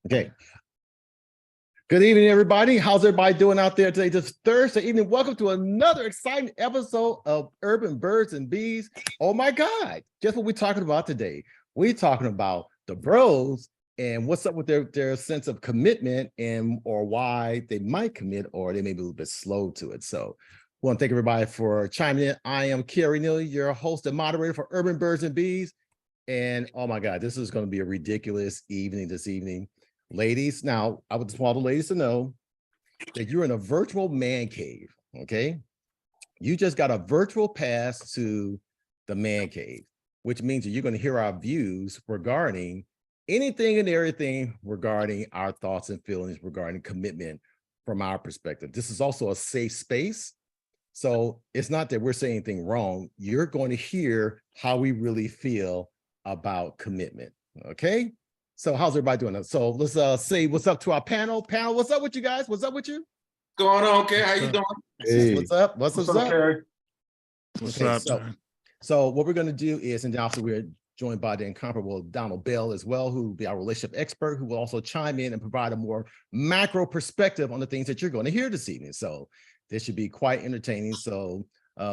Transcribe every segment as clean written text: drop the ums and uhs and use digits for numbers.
Okay. Good evening, everybody. How's everybody doing out there today? This Thursday evening. Welcome to another exciting episode of Urban Birds and Bees. Oh my God. Guess what we're talking about today? We're talking about the bros and what's up with their sense of commitment and or why they might commit or they may be a little bit slow to it. So I want to thank everybody for chiming in. I am Kerry Neal, your host and moderator for Urban Birds and Bees. And oh my God, this is going to be a ridiculous evening this evening. Ladies, now I would just want the ladies to know that you're in a virtual man cave, okay? You just got a virtual pass to the man cave, which means that you're going to hear our views regarding anything and everything regarding our thoughts and feelings regarding commitment from our perspective. This is also a safe space. So it's not that we're saying anything wrong. You're going to hear how we really feel about commitment, okay? So how's everybody doing? So let's say what's up to our panel. Panel, what's up with you guys? What's up with you? Going on, Kerry? How you doing? Hey. What's up? What's up, Kerry? What's okay, up? So what we're going to do is, and also we're joined by the incomparable Donald Bell as well, who will be our relationship expert, who will also chime in and provide a more macro perspective on the things that you're going to hear this evening. So this should be quite entertaining. So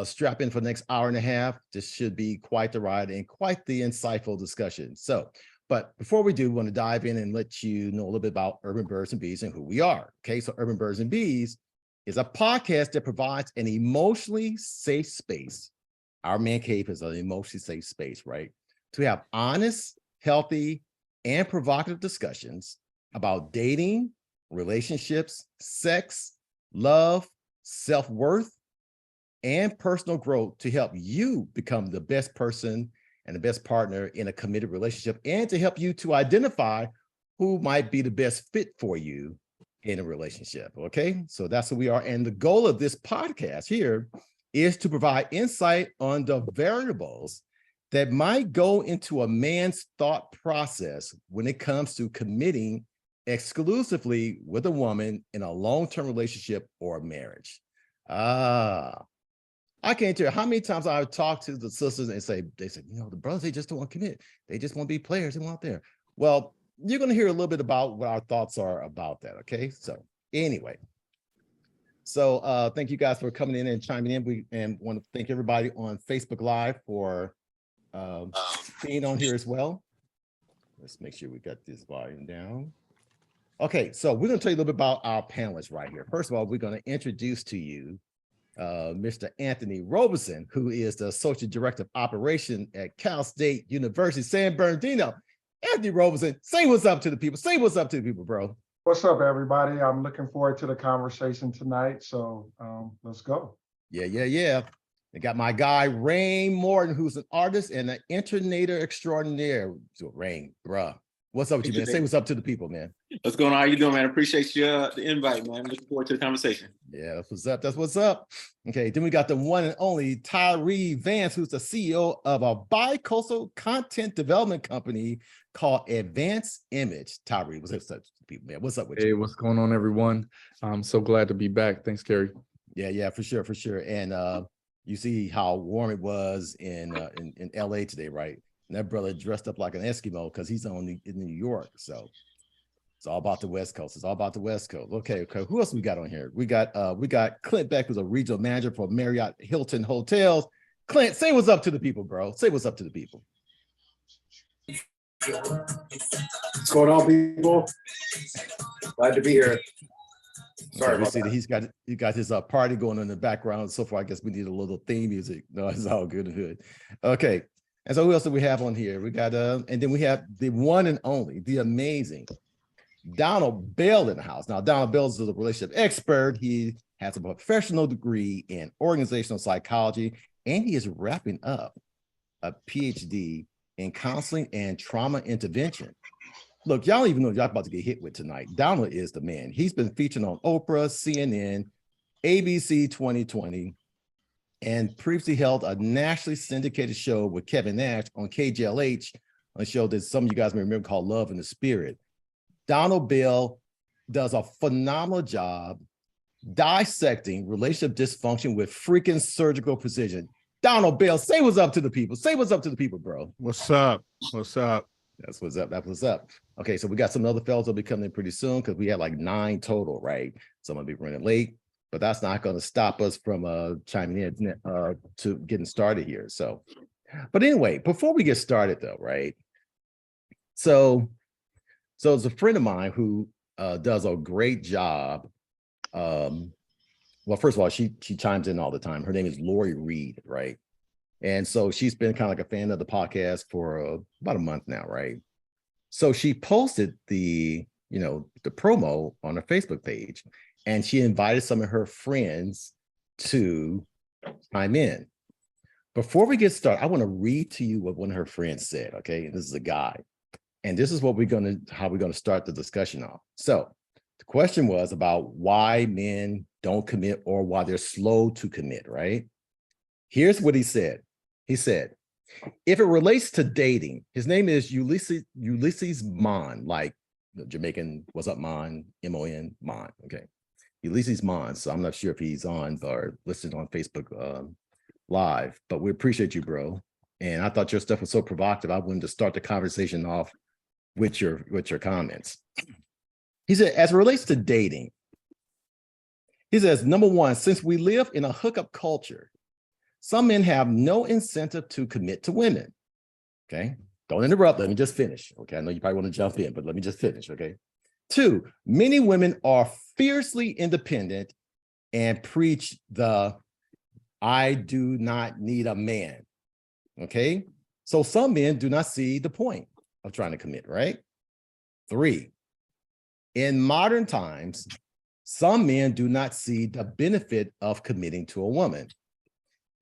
strap in for the next hour and a half. This should be quite the ride and quite the insightful discussion. So, but before we do, we want to dive in and let you know a little bit about Urban Birds and Bees and who we are. Okay, so Urban Birds and Bees is a podcast that provides an emotionally safe space. Our man cave is an emotionally safe space, right? To have honest, healthy, and provocative discussions about dating, relationships, sex, love, self-worth, and personal growth to help you become the best person and the best partner in a committed relationship, and to help you to identify who might be the best fit for you in a relationship, okay? So that's who we are. And the goal of this podcast here is to provide insight on the variables that might go into a man's thought process when it comes to committing exclusively with a woman in a long-term relationship or marriage. I can't tell you how many times I've talked to the sisters and they say, you know, the brothers, they just don't want to commit. They just want to be players. They want out there. Well, you're going to hear a little bit about what our thoughts are about that. Okay. So anyway, so thank you guys for coming in and chiming in. We want to thank everybody on Facebook Live for being on here as well. Let's make sure we got this volume down. Okay. So we're going to tell you a little bit about our panelists right here. First of all, we're going to introduce to you Mr. Anthony Robeson, who is the Associate Director of Operation at Cal State University, San Bernardino. Anthony Robeson, say what's up to the people. Say what's up to the people, bro. What's up, everybody? I'm looking forward to the conversation tonight. So let's go. Yeah. I got my guy, Rain Morton, who's an artist and an internator extraordinaire. So Rain, bruh. What's up with you, man? Say what's up to the people, man. What's going on? How you doing, man? Appreciate you the invite, man. I'm looking forward to the conversation. Yeah, that's what's up. That's what's up. Okay, then we got the one and only Tyree Vance, who's the CEO of a bi-coastal content development company called Advanced Image. Tyree, what's up to the people, man? What's up with you? Hey, what's going on, everyone? I'm so glad to be back. Thanks, Kerry. Yeah, for sure. And you see how warm it was in LA today, right? And that brother dressed up like an Eskimo because he's in New York. So it's all about the West Coast. It's all about the West Coast. Okay. Who else we got on here? We got Clint Beck, who's a regional manager for Marriott Hilton Hotels. Clint, say what's up to the people, bro. Say what's up to the people. What's going on, people? Glad to be here. Sorry, we see that he got his party going on in the background. So far, I guess we need a little theme music. No, it's all good and good. Okay. And so who else do we have on here? We got and then we have the one and only, the amazing Donald Bell in the house. Now, Donald Bell is a relationship expert. He has a professional degree in organizational psychology, and he is wrapping up a PhD in counseling and trauma intervention. Look, y'all even know y'all about to get hit with tonight. Donald is the man. He's been featured on Oprah, CNN, ABC 2020, and previously held a nationally syndicated show with Kevin Nash on KJLH, a show that some of you guys may remember called Love in the Spirit. Donald Bell does a phenomenal job dissecting relationship dysfunction with freaking surgical precision. Donald Bell, say what's up to the people. Say what's up to the people, bro. What's up? What's up? That's what's up. That's what's up. Okay, so we got some other fellows that'll be coming in pretty soon because we had like 9 total, right? Some will be running late, but that's not going to stop us from chiming in to getting started here. So, but anyway, before we get started though, right? So it's a friend of mine who does a great job. Well, first of all, she chimes in all the time. Her name is Lori Reed, right? And so she's been kind of like a fan of the podcast for about a month now, right? So she posted the promo on her Facebook page, and she invited some of her friends to chime in. Before we get started, I want to read to you what one of her friends said. Okay, and this is a guy, and this is what how we're gonna start the discussion off. So the question was about why men don't commit or why they're slow to commit. Right? Here's what he said. He said, if it relates to dating, his name is Ulysses Mon, like the Jamaican, what's up, Mon, M-O-N, Mon, okay. Ulysses Mon, so I'm not sure if he's on or listed on Facebook Live, but we appreciate you, bro. And I thought your stuff was so provocative, I wanted to start the conversation off with your comments. He said, as it relates to dating, he says, number one, since we live in a hookup culture, some men have no incentive to commit to women. Okay. Don't interrupt. Let me just finish. Okay. I know you probably want to jump in, but let me just finish. Okay. 2, many women are fiercely independent and preach the I do not need a man. Okay. So some men do not see the point of trying to commit, right? 3, in modern times, some men do not see the benefit of committing to a woman.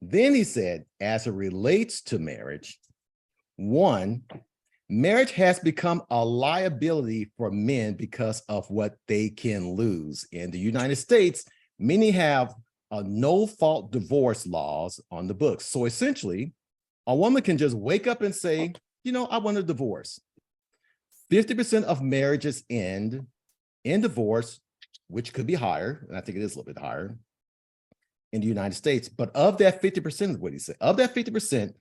Then he said, as it relates to marriage, 1, marriage has become a liability for men because of what they can lose. In the United States, many have no-fault divorce laws on the books. So essentially, a woman can just wake up and say, I want a divorce. 50% of marriages end in divorce, which could be higher, and I think it is a little bit higher, in the United States. But of that 50% is what he said. Of that 50%,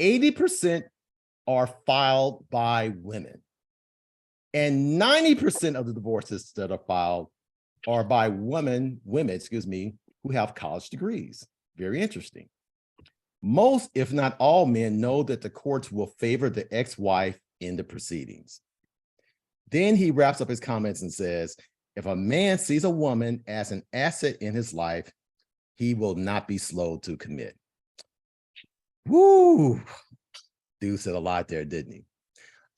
80% are filed by women. And 90% of the divorces that are filed are by women, who have college degrees. Very interesting. Most, if not all men, know that the courts will favor the ex-wife in the proceedings. Then he wraps up his comments and says, if a man sees a woman as an asset in his life, he will not be slow to commit. Woo! Dude said a lot there, didn't he?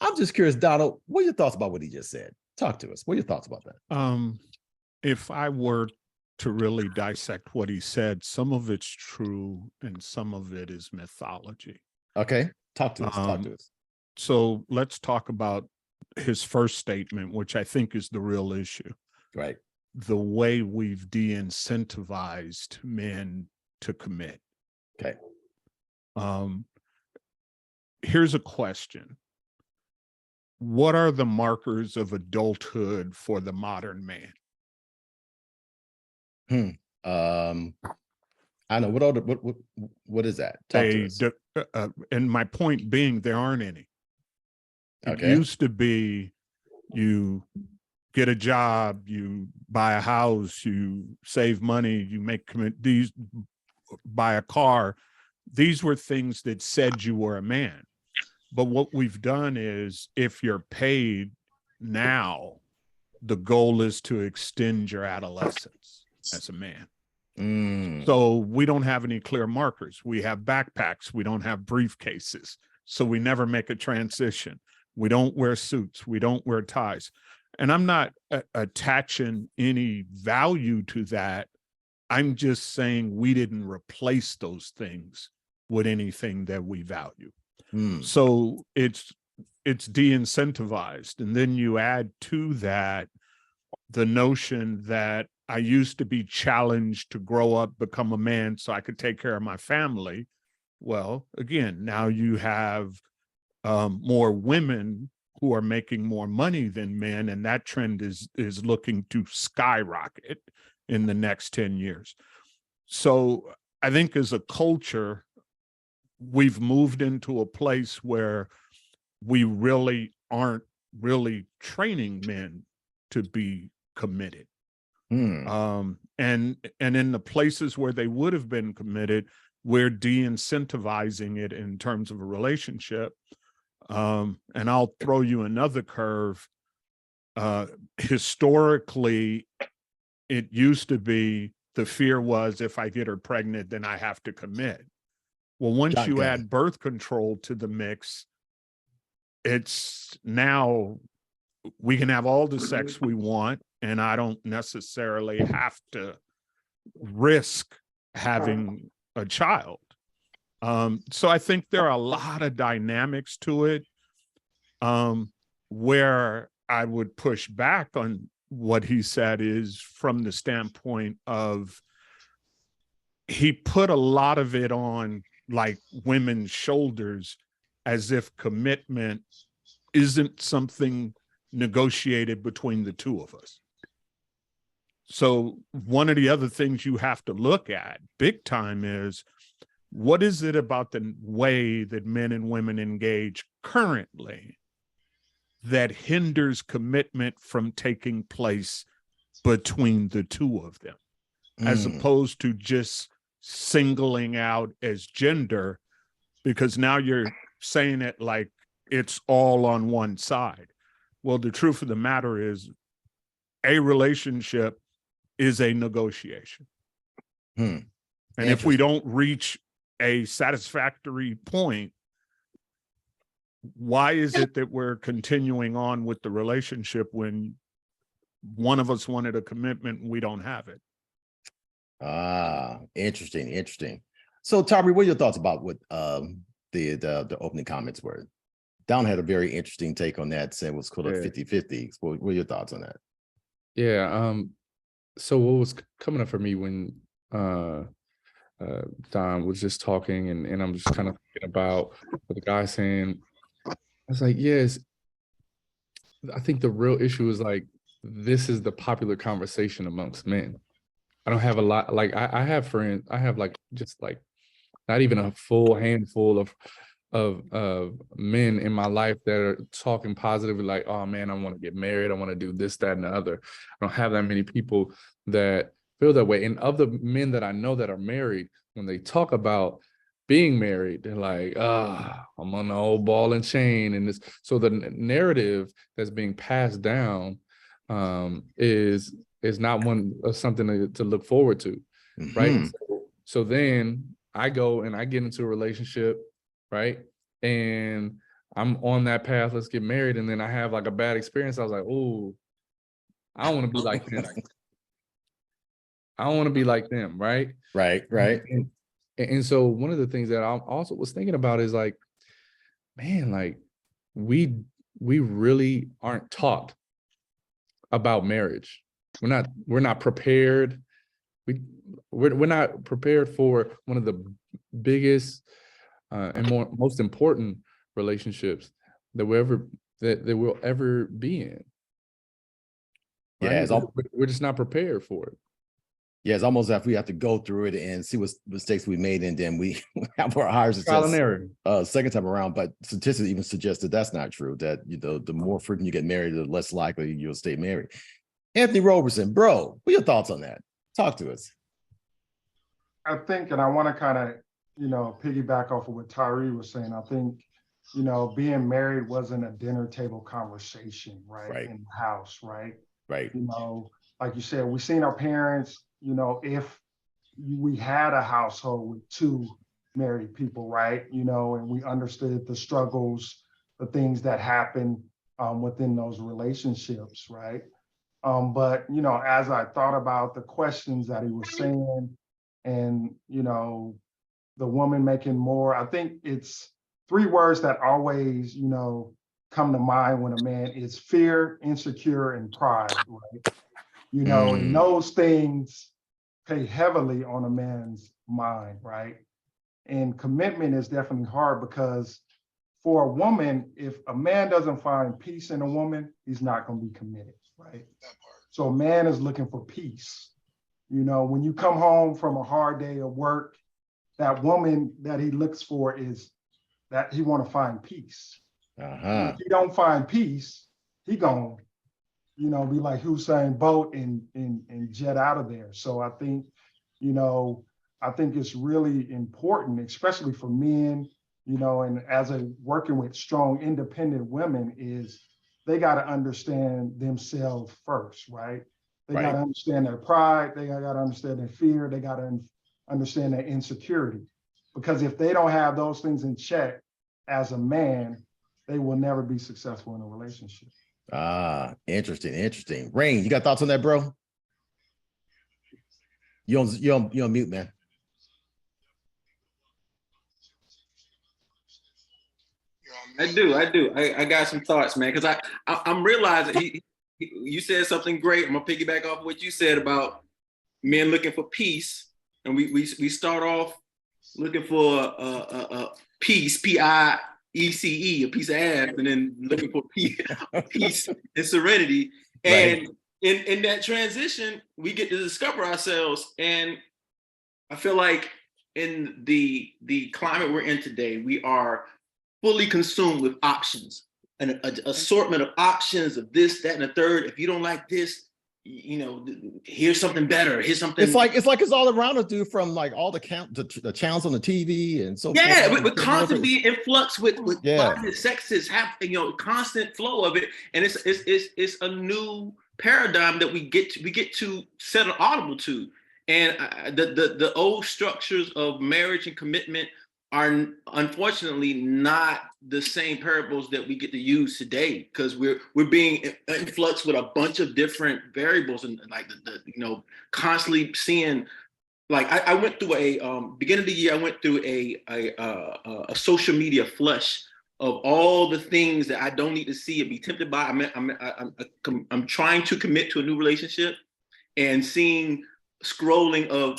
I'm just curious, Donald, what are your thoughts about what he just said? Talk to us. What are your thoughts about that? If I were to really dissect what he said, some of it's true and some of it is mythology. Okay, talk to us. Talk to us. So let's talk about his first statement, which I think is the real issue. Right. The way we've de-incentivized men to commit. Okay. Here's a question. What are the markers of adulthood for the modern man? I know what is that? Talk to us. And my point being, there aren't any. It Okay. used to be you get a job, you buy a house, you save money, you buy a car. These were things that said you were a man. But what we've done is, if you're paid now, the goal is to extend your adolescence as a man. So we don't have any clear markers. We have backpacks. We don't have briefcases. So we never make a transition. We don't wear suits. We don't wear ties. And I'm not attaching any value to that. I'm just saying we didn't replace those things with anything that we value. So it's de-incentivized. And then you add to that the notion that I used to be challenged to grow up, become a man so I could take care of my family. Well, again, now you have more women who are making more money than men, and that trend is looking to skyrocket in the next 10 years. So I think as a culture, we've moved into a place where we really aren't really training men to be committed. Hmm. And in the places where they would have been committed, we're de-incentivizing it in terms of a relationship. And I'll throw you another curve. Historically, it used to be the fear was if I get her pregnant, then I have to commit. Well, once you Shotgun. add birth control to the mix, it's now we can have all the sex we want, and I don't necessarily have to risk having a child. So I think there are a lot of dynamics to it, where I would push back on what he said is from the standpoint of he put a lot of it on like women's shoulders as if commitment isn't something negotiated between the two of us. So one of the other things you have to look at big time is what is it about the way that men and women engage currently that hinders commitment from taking place between the two of them, as opposed to just singling out as gender, because now you're saying it like it's all on one side. Well, the truth of the matter is a relationship is a negotiation. And if we don't reach a satisfactory point, why is it that we're continuing on with the relationship when one of us wanted a commitment and we don't have it? Interesting. So Tari, what are your thoughts about what the opening comments were? Don had a very interesting take on that, saying it was called a 50-50. What are your thoughts on that? Yeah. So what was coming up for me when Don was just talking, and I'm just kind of thinking about what the guy saying. I was like, yes, I think the real issue is like, this is the popular conversation amongst men. I don't have a lot, like I have friends, I have like, just like, not even a full handful of men in my life that are talking positively, like, oh man, I want to get married, I want to do this, that, and the other. I don't have that many people that feel that way. And of the men that I know that are married, when they talk about being married, they're like, I'm on the old ball and chain. And this, so the narrative that's being passed down is not something to look forward to, right? So then I go and I get into a relationship, right? And I'm on that path, let's get married. And then I have like a bad experience. I was like, oh, I don't want to be like them. I don't want to be like them, right? Right. And so one of the things that I also was thinking about is like, man, like we really aren't taught about marriage. We're not prepared. We're not prepared for one of the biggest and most important relationships that we'll ever be in. Right? Yeah, we're just not prepared for it. Yeah, it's almost like we have to go through it and see what mistakes we made, and then we have our higher success second time around. But statistics even suggest that that's not true, that the more frequent you get married, the less likely you'll stay married. Anthony Roberson, bro, what are your thoughts on that? Talk to us. I think, and I want to kind of, piggyback off of what Tyree was saying. I think, being married wasn't a dinner table conversation, right? In the house, right? Right. Like you said, we've seen our parents, if we had a household with two married people, right? And we understood the struggles, the things that happen within those relationships, right? But, as I thought about the questions that he was saying and, the woman making more, I think it's three words that always, come to mind when a man is fear, insecure, and pride, right? And those things pay heavily on a man's mind, right? And commitment is definitely hard because for a woman, if a man doesn't find peace in a woman, he's not going to be committed, right? So a man is looking for peace. When you come home from a hard day of work, that woman that he looks for is that he want to find peace. If you don't find peace, he gonna, be like Usain Bolt and jet out of there. So I think, I think it's really important, especially for men, and as a working with strong, independent women, is they got to understand themselves first, right? They got to understand their pride. They got to understand their fear. They got to understand their insecurity. Because if they don't have those things in check as a man, they will never be successful in a relationship. Ah, interesting. Rain, you got thoughts on that, bro? You on mute, man. I do. I got some thoughts, man, because I'm realizing you said something great. I'm gonna piggyback off what you said about men looking for peace, and we start off looking for a peace, PIECE, a piece of ass, and then looking for peace and serenity. And in that transition, we get to discover ourselves. And I feel like in the climate we're in today, we are fully consumed with options, an assortment of options of this, that, and the third. If you don't like this, here's something better. Here's something. It's like it's all around us, dude. From like all the channels on the TV and so yeah, forth. we're constantly in flux with sexist, constant flow of it, and it's a new paradigm that we get to set an audible to, and the old structures of marriage and commitment are unfortunately not the same parables that we get to use today, because we're being influxed with a bunch of different variables, and like the constantly seeing, like I went through a beginning of the year, I went through a social media flush of all the things that I don't need to see and be tempted by. I'm trying to commit to a new relationship, and seeing scrolling of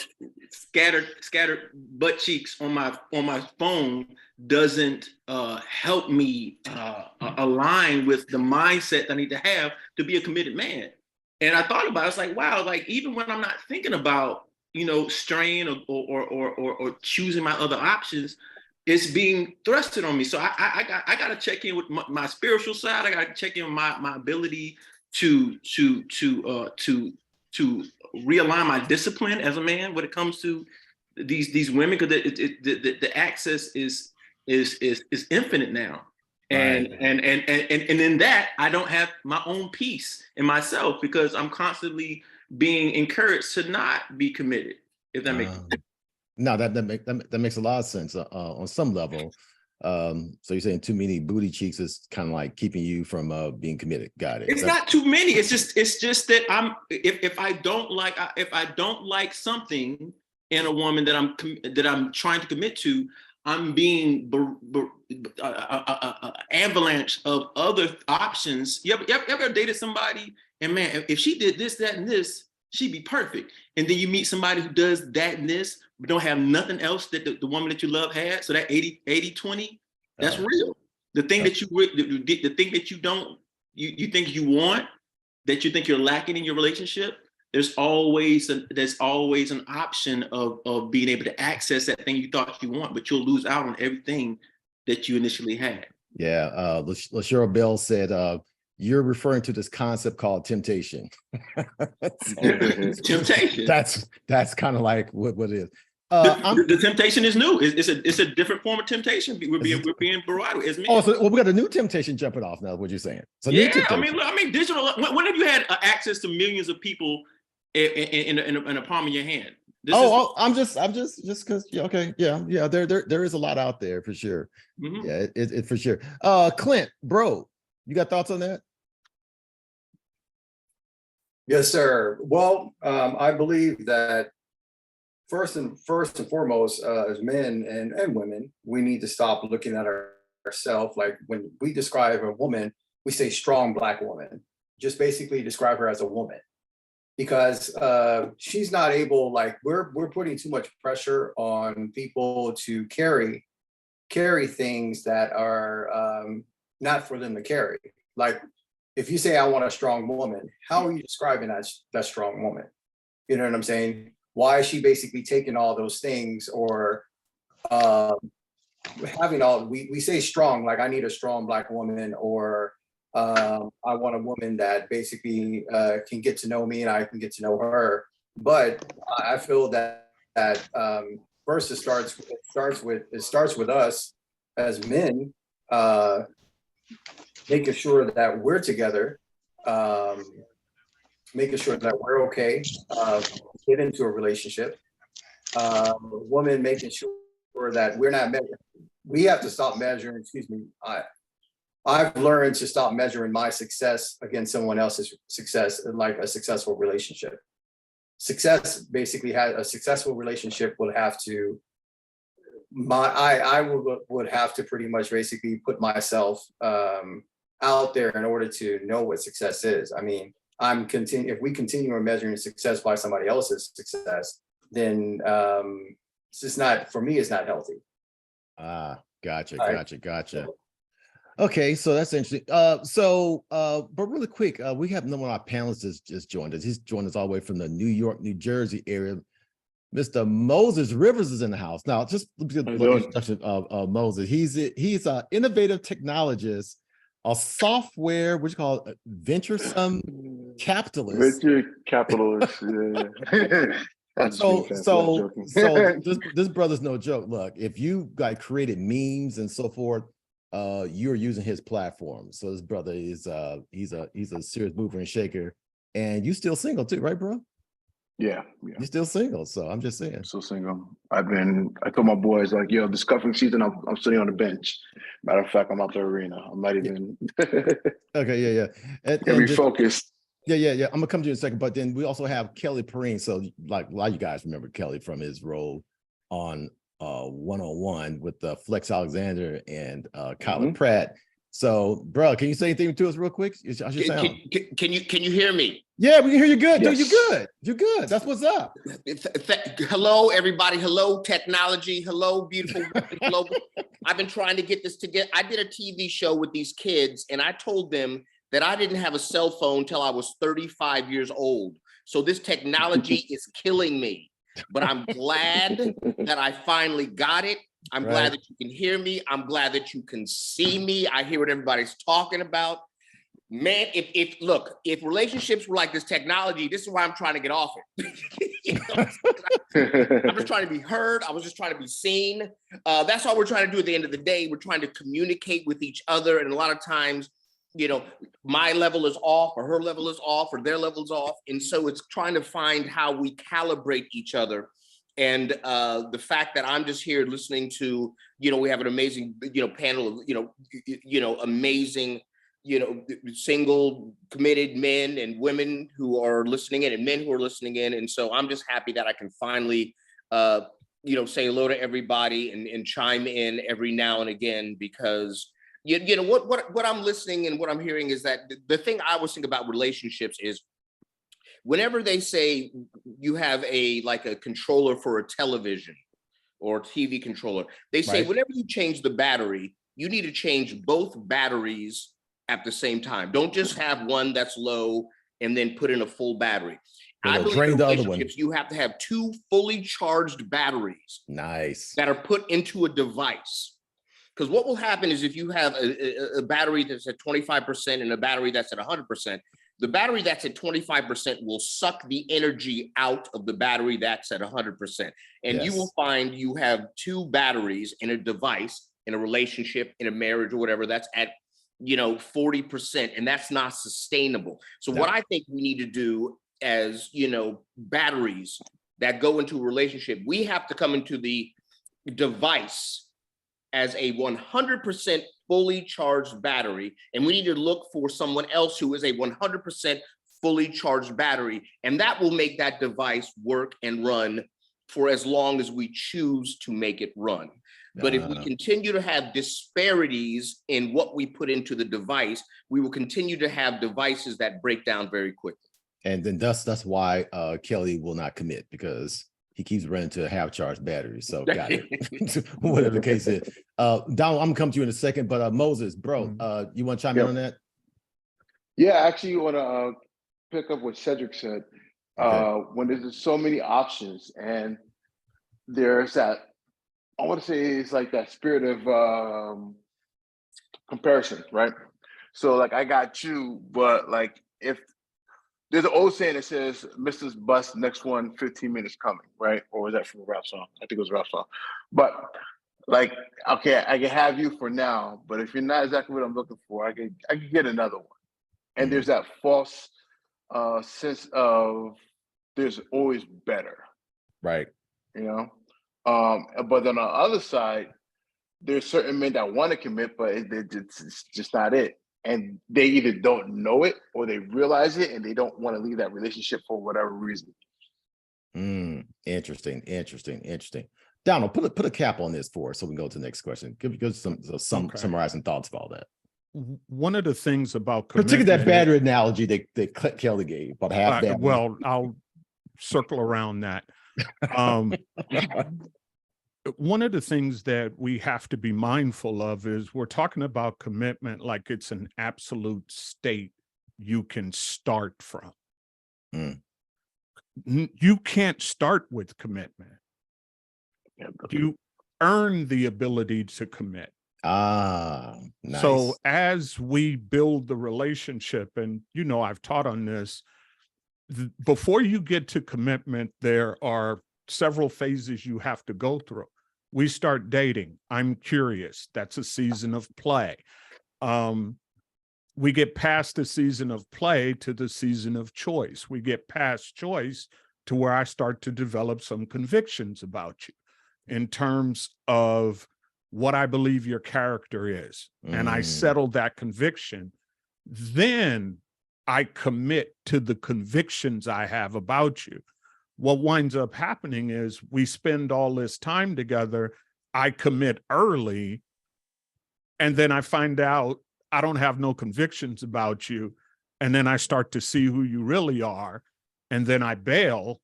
scattered butt cheeks on my phone doesn't help me align with the mindset that I need to have to be a committed man. And I thought about it, it's like, wow, like even when I'm not thinking about straying or choosing my other options, it's being thrusted on me. So I got to check in with my spiritual side. I got to check in with my ability to realign my discipline as a man when it comes to these women, because the access is infinite now, and in that I don't have my own peace in myself, because I'm constantly being encouraged to not be committed. If that makes sense. No, that makes a lot of sense on some level. So you're saying too many booty cheeks is kind of like keeping you from being committed. Got it. It's not too many. It's just that if I don't like something in a woman that I'm trying to commit to, I'm being avalanche of other options. You ever dated somebody and, man, if she did this, that, and this, she'd be perfect. And then you meet somebody who does that and this, but don't have nothing else that the woman that you love had. So that 80-20, that's real. The thing that the thing that you think you want, that you think you're lacking in your relationship, there's always an option of being able to access that thing you thought you want, but you'll lose out on everything that you initially had. Yeah. LaShera Bell said, you're referring to this concept called temptation. Temptation. That's kind of like what it is. The temptation is new. It's a different form of temptation. We're being bravado as men. Oh, so we got a new temptation jumping off now. What you're saying? So yeah, I mean, digital. When have you had access to millions of people in a palm of your hand? I'm just because okay, yeah. There is a lot out there for sure. Mm-hmm. Yeah, it for sure. Clint, bro, you got thoughts on that? Yes, sir. Well, I believe that first and foremost, as men and women, we need to stop looking at ourselves. Like when we describe a woman, we say strong Black woman. Just basically describe her as a woman, because she's not able. Like we're putting too much pressure on people to carry things that are not for them to carry. Like if you say I want a strong woman, how are you describing that strong woman? You know what I'm saying? Why is she basically taking all those things, or having all, we say strong, like I need a strong Black woman, or I want a woman that basically can get to know me and I can get to know her. But I feel that first it starts with us as men, making sure that we're together, making sure that we're okay, get into a relationship. Woman making sure that we're not we have to stop measuring, excuse me, I've learned to stop measuring my success against someone else's success in like a successful relationship. Success basically has a successful relationship will have to I would have to pretty much basically put myself out there in order to know what success is. I mean, if we continue measuring success by somebody else's success, then it's just not, for me, it's not healthy. Gotcha. Okay, so that's interesting. But really quick, we have one of our panelists just joined us. He's joined us all the way from the New York, New Jersey area. Mr. Moses Rivers is in the house. Now, just a little introduction of Moses. He's an innovative technologist, a software, what you call it, venturesome capitalist. Venture capitalist, yeah. So this brother's no joke. Look, if you created memes and so forth, you're using his platform. So this brother is he's a serious mover and shaker. And you still single too, right, bro? Yeah. You're still single. So I'm just saying. I'm still single. I told my boys, like, yo, this cuffing season, I'm sitting on the bench. Matter of fact, I'm out the arena. I'm not even Okay, yeah. And refocused. Yeah. I'm gonna come to you in a second, but then we also have Kelly Perrine. So like a lot of you guys remember Kelly from his role on 101 with Flex Alexander and Kyla Pratt. So, bro, can you say anything to us real quick? How's your sound? Can you hear me? Yeah, we can hear you good. Yes. Dude, you're good. You're good. That's what's up. Hello, everybody. Hello, technology. Hello, beautiful. Hello. I've been trying to get this together. I did a TV show with these kids, and I told them that I didn't have a cell phone till I was 35 years old. So this technology is killing me. But I'm glad that I finally got it. I'm glad that you can hear me. I'm glad that you can see me. I hear what everybody's talking about. Man, if relationships were like this technology, this is why I'm trying to get off it. I'm just trying to be heard. I was just trying to be seen. That's all we're trying to do at the end of the day. We're trying to communicate with each other. And a lot of times, my level is off or her level is off or their level is off. And so it's trying to find how we calibrate each other. And the fact that I'm just here listening to, we have an amazing, panel of, amazing, single committed men and women who are listening in and men who are listening in. And so I'm just happy that I can finally, say hello to everybody and chime in every now and again, because what I'm listening and what I'm hearing is that the thing I always think about relationships is whenever they say you have a controller for a television or TV controller, they say whenever you change the battery, you need to change both batteries at the same time. Don't just have one that's low and then put in a full battery. I believe in relationships, you have to have two fully charged batteries. Nice. That are put into a device. Because what will happen is if you have a battery that's at 25% and a battery that's at 100%, the battery that's at 25% will suck the energy out of the battery that's at 100%. And you will find you have two batteries in a device, in a relationship, in a marriage or whatever, that's at 40%, and that's not sustainable. So what I think we need to do as, batteries that go into a relationship, we have to come into the device as a 100% fully charged battery, and we need to look for someone else who is a 100% fully charged battery, and that will make that device work and run for as long as we choose to make it run. But if we continue to have disparities in what we put into the device, we will continue to have devices that break down very quickly. And then that's why Kelly will not commit, because he keeps running to half-charged batteries. So got it. Whatever the case is. Donald, I'm gonna come to you in a second, but Moses, bro, you want to chime in on that? Yeah, I actually want to pick up what Cedric said. When there's so many options and there's that, I want to say it's like that spirit of comparison, right? So like I got you, but like if there's an old saying that says Mrs. Bus, next one, 15 minutes coming, right? Or was that from a rap song? I think it was a rap song. But like, okay, I can have you for now, but if you're not exactly what I'm looking for, I can get another one. And there's that false sense of there's always better, Right. you know? But on the other side, there's certain men that want to commit, but it's just not it. And they either don't know it or they realize it and they don't want to leave that relationship for whatever reason. Interesting. Donald, put a cap on this for us so we can go to the next question. Give some summarizing thoughts about that. One of the things about particularly that battery analogy that Kelly gave about half that. Well, I'll circle around that. One of the things that we have to be mindful of is we're talking about commitment like it's an absolute state you can start from. You can't start with commitment. You earn the ability to commit. Nice. So as we build the relationship, and I've taught on this, before you get to commitment, there are several phases you have to go through. We start dating. I'm curious. That's a season of play. We get past the season of play to the season of choice. We get past choice to where I start to develop some convictions about you in terms of what I believe your character is. And I settle that conviction. Then I commit to the convictions I have about you. What winds up happening is we spend all this time together. I commit early, and then I find out I don't have no convictions about you. And then I start to see who you really are. And then I bail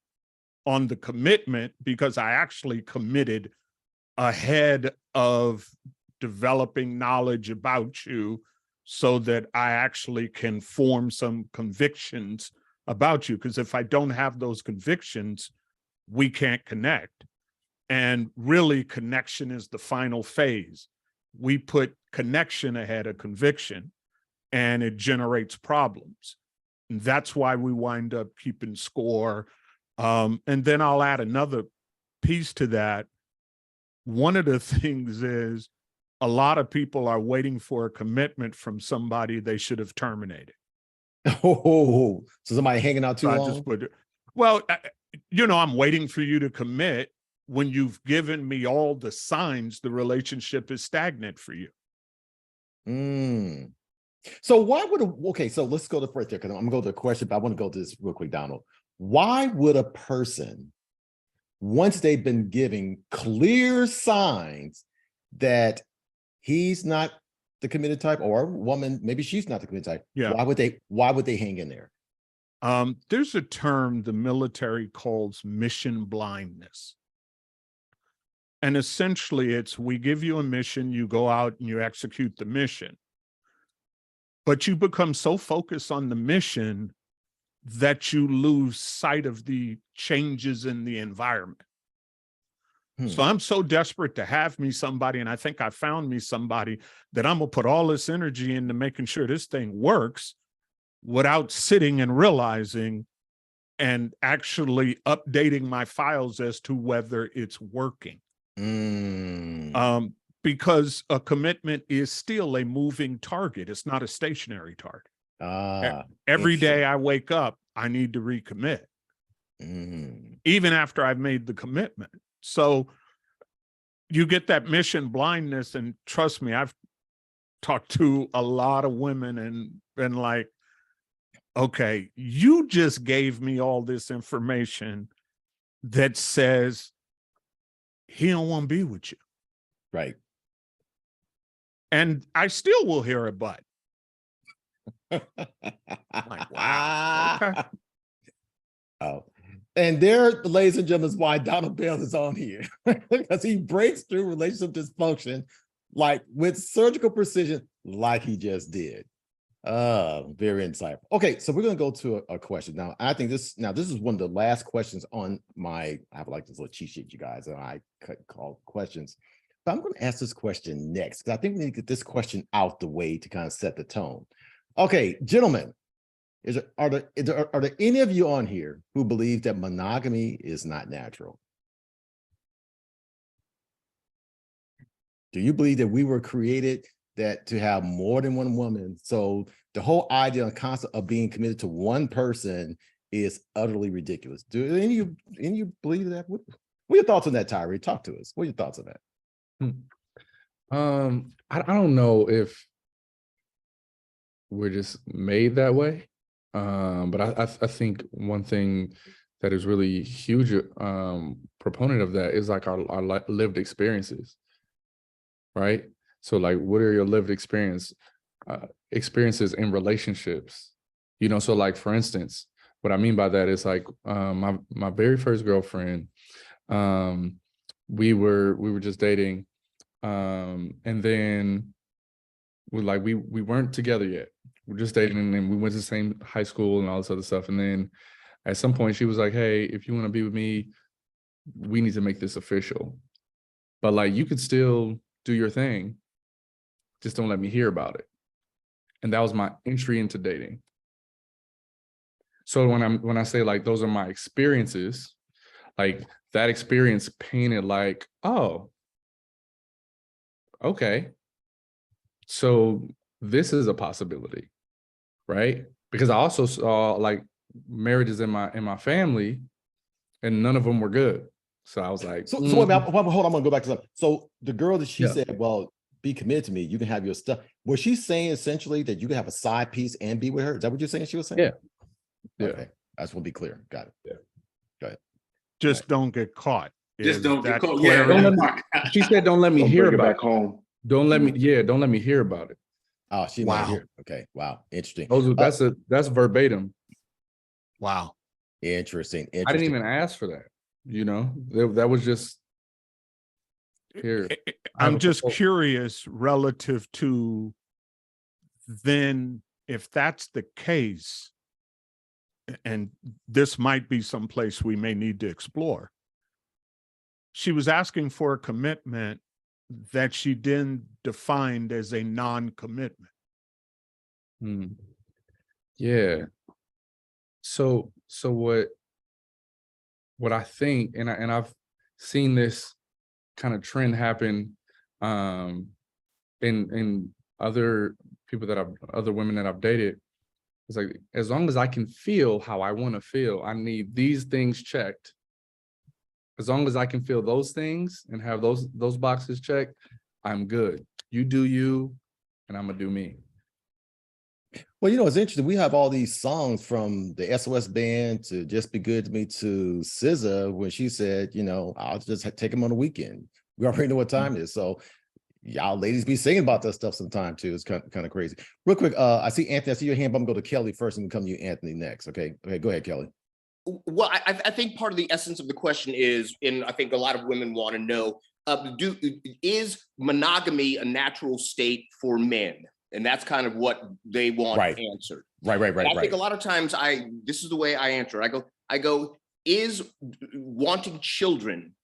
on the commitment because I actually committed ahead of developing knowledge about you so that I actually can form some convictions about you. Because if I don't have those convictions, we can't connect. And really, connection is the final phase. We put connection ahead of conviction, and it generates problems. And that's why we wind up keeping score. And then I'll add another piece to that. One of the things is a lot of people are waiting for a commitment from somebody they should have terminated. Oh, so somebody hanging out too long? I'm waiting for you to commit when you've given me all the signs the relationship is stagnant for you. So why would so let's go to first there, because I'm gonna go to the question, but I want to go to this real quick, Donald. Why would a person, once they've been giving clear signs that he's not the committed type, or a woman, maybe she's not the committed type, why would they hang in there? There's a term the military calls mission blindness. And essentially it's, we give you a mission, you go out and you execute the mission. But you become so focused on the mission that you lose sight of the changes in the environment. So I'm so desperate to have me somebody, and I think I found me somebody, that I'm gonna put all this energy into making sure this thing works without sitting and realizing and actually updating my files as to whether it's working. Because a commitment is still a moving target. It's not a stationary target. Every day I wake up, I need to recommit, even after I've made the commitment. So you get that mission blindness, and trust me, I've talked to a lot of women and been like, okay, you just gave me all this information that says he don't want to be with you. Right. And I still will hear a but. Like, wow. Okay. Oh, and there, ladies and gentlemen, is why Donald Bell is on here, because he breaks through relationship dysfunction like with surgical precision, like he just did. Very insightful. Okay, so we're going to go to a question now. I think this is one of the last questions on my, I have like this little cheat sheet, you guys, and I call questions. But I'm going to ask this question next, because I think we need to get this question out the way to kind of set the tone. Okay, gentlemen, are there any of you on here who believe that monogamy is not natural? Do you believe that we were created to have more than one woman? So the whole idea and concept of being committed to one person is utterly ridiculous. Do any of you believe that? What are your thoughts on that, Tyree? Talk to us. What are your thoughts on that? I don't know if we're just made that way. But I think one thing that is really huge proponent of that is like our lived experiences, right? So like, what are your lived experiences in relationships? You know, so like, for instance, what I mean by that is like my very first girlfriend, we were just dating, and then we weren't together yet. We're just dating, and then we went to the same high school and all this other stuff. And then at some point she was like, hey, if you want to be with me, we need to make this official. But like, you could still do your thing, just don't let me hear about it. And that was my entry into dating. So when I say like, those are my experiences, like that experience painted like, oh, okay, so this is a possibility, right? Because I also saw like marriages in my family, and none of them were good. So I was like, so hold on, I'm gonna go back to something. So the girl that she said, well, be committed to me, you can have your stuff. Was she saying essentially that you can have a side piece and be with her? Is that what you're saying she was saying? Yeah. Okay, I just want to be clear. Got it. Yeah. Go ahead. Just don't get caught. Just don't get caught. She said, don't let me Don't hear bring it about back home. Don't let me hear about it. Oh, she might hear. Okay, wow, interesting. That's verbatim. Wow. Interesting. I didn't even ask for that. You know, that was just here. I'm just curious relative to then, if that's the case, and this might be someplace we may need to explore. She was asking for a commitment that she then defined as a non-commitment. Yeah. So what I think, and I've seen this kind of trend happen in other women that I've dated. It's like, as long as I can feel how I want to feel, I need these things checked. As long as I can feel those things and have those boxes checked, I'm good. You do you, and I'm gonna do me. Well, you know, it's interesting. We have all these songs from the SOS band to Just Be Good to Me to SZA, when she said, you know, I'll just take him on the weekend. We already know what time it is. So y'all ladies be singing about that stuff sometime too. It's kind of crazy. Real quick, I see Anthony, I see your hand, but I'm gonna go to Kelly first and come to you, Anthony, next. Okay, go ahead, Kelly. Well, I think part of the essence of the question is, and I think a lot of women want to know, is monogamy a natural state for men? And that's kind of what they want answered. Right. I think a lot of times this is the way I answer. I go, is wanting children,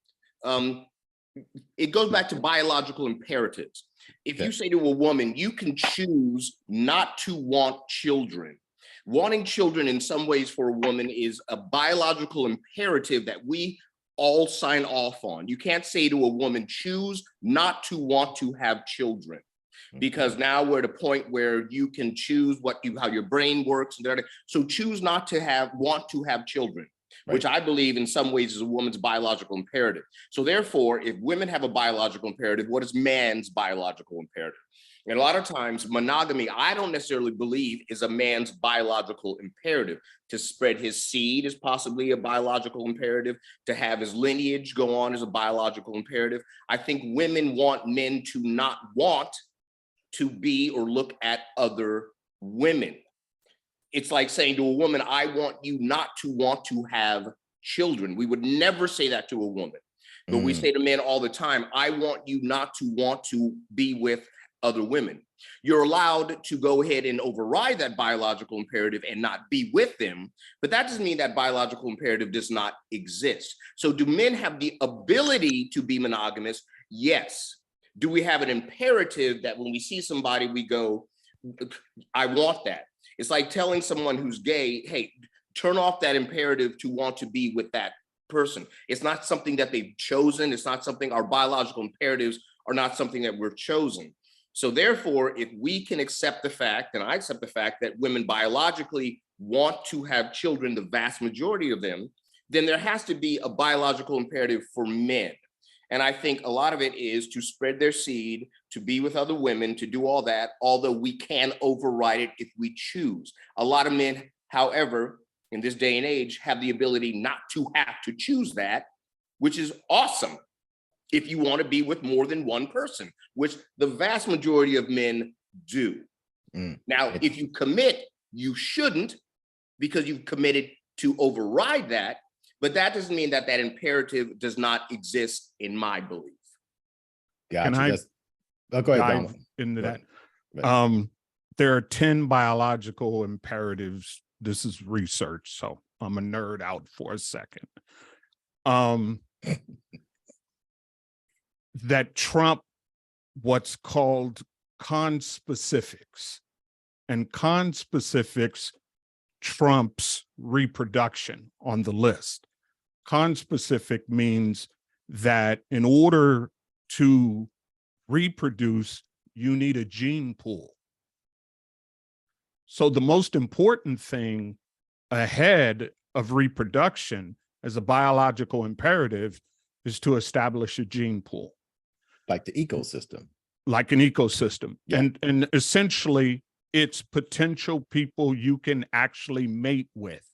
it goes back to biological imperatives. If you say to a woman, you can choose not to want children. Wanting children in some ways for a woman is a biological imperative that we all sign off on. You can't say to a woman, choose not to want to have children, because now we're at a point where you can choose how your brain works. So choose not to want to have children, which I believe in some ways is a woman's biological imperative. So therefore, if women have a biological imperative, what is man's biological imperative? And a lot of times monogamy, I don't necessarily believe is a man's biological imperative. To spread his seed is possibly a biological imperative. To have his lineage go on is a biological imperative. I think women want men to not want to be or look at other women. It's like saying to a woman, I want you not to want to have children. We would never say that to a woman, but we say to men all the time, I want you not to want to be with other women. You're allowed to go ahead and override that biological imperative and not be with them, but that doesn't mean that biological imperative does not exist. So do men have the ability to be monogamous? Yes. Do we have an imperative that when we see somebody, we go, I want that? It's like telling someone who's gay, hey, turn off that imperative to want to be with that person. It's not something that they've chosen. It's not something, our biological imperatives are not something that we're chosen. So therefore, if we can accept the fact, and I accept the fact that women biologically want to have children, the vast majority of them, then there has to be a biological imperative for men. And I think a lot of it is to spread their seed, to be with other women, to do all that, although we can override it if we choose. A lot of men, however, in this day and age, have the ability not to have to choose that, which is awesome if you want to be with more than one person, which the vast majority of men do. Now, if you commit, you shouldn't, because you've committed to override that, but that doesn't mean that that imperative does not exist in my belief. Gotcha. Can I go ahead, dive Donald. into Go that? ahead. There are 10 biological imperatives. This is research, so I'm a nerd out for a second. That trump what's called conspecifics, and conspecifics trumps reproduction on the list. Conspecific means that in order to reproduce, you need a gene pool. So the most important thing ahead of reproduction as a biological imperative is to establish a gene pool. Like the ecosystem. Like an ecosystem. Yeah. And essentially, it's potential people you can actually mate with.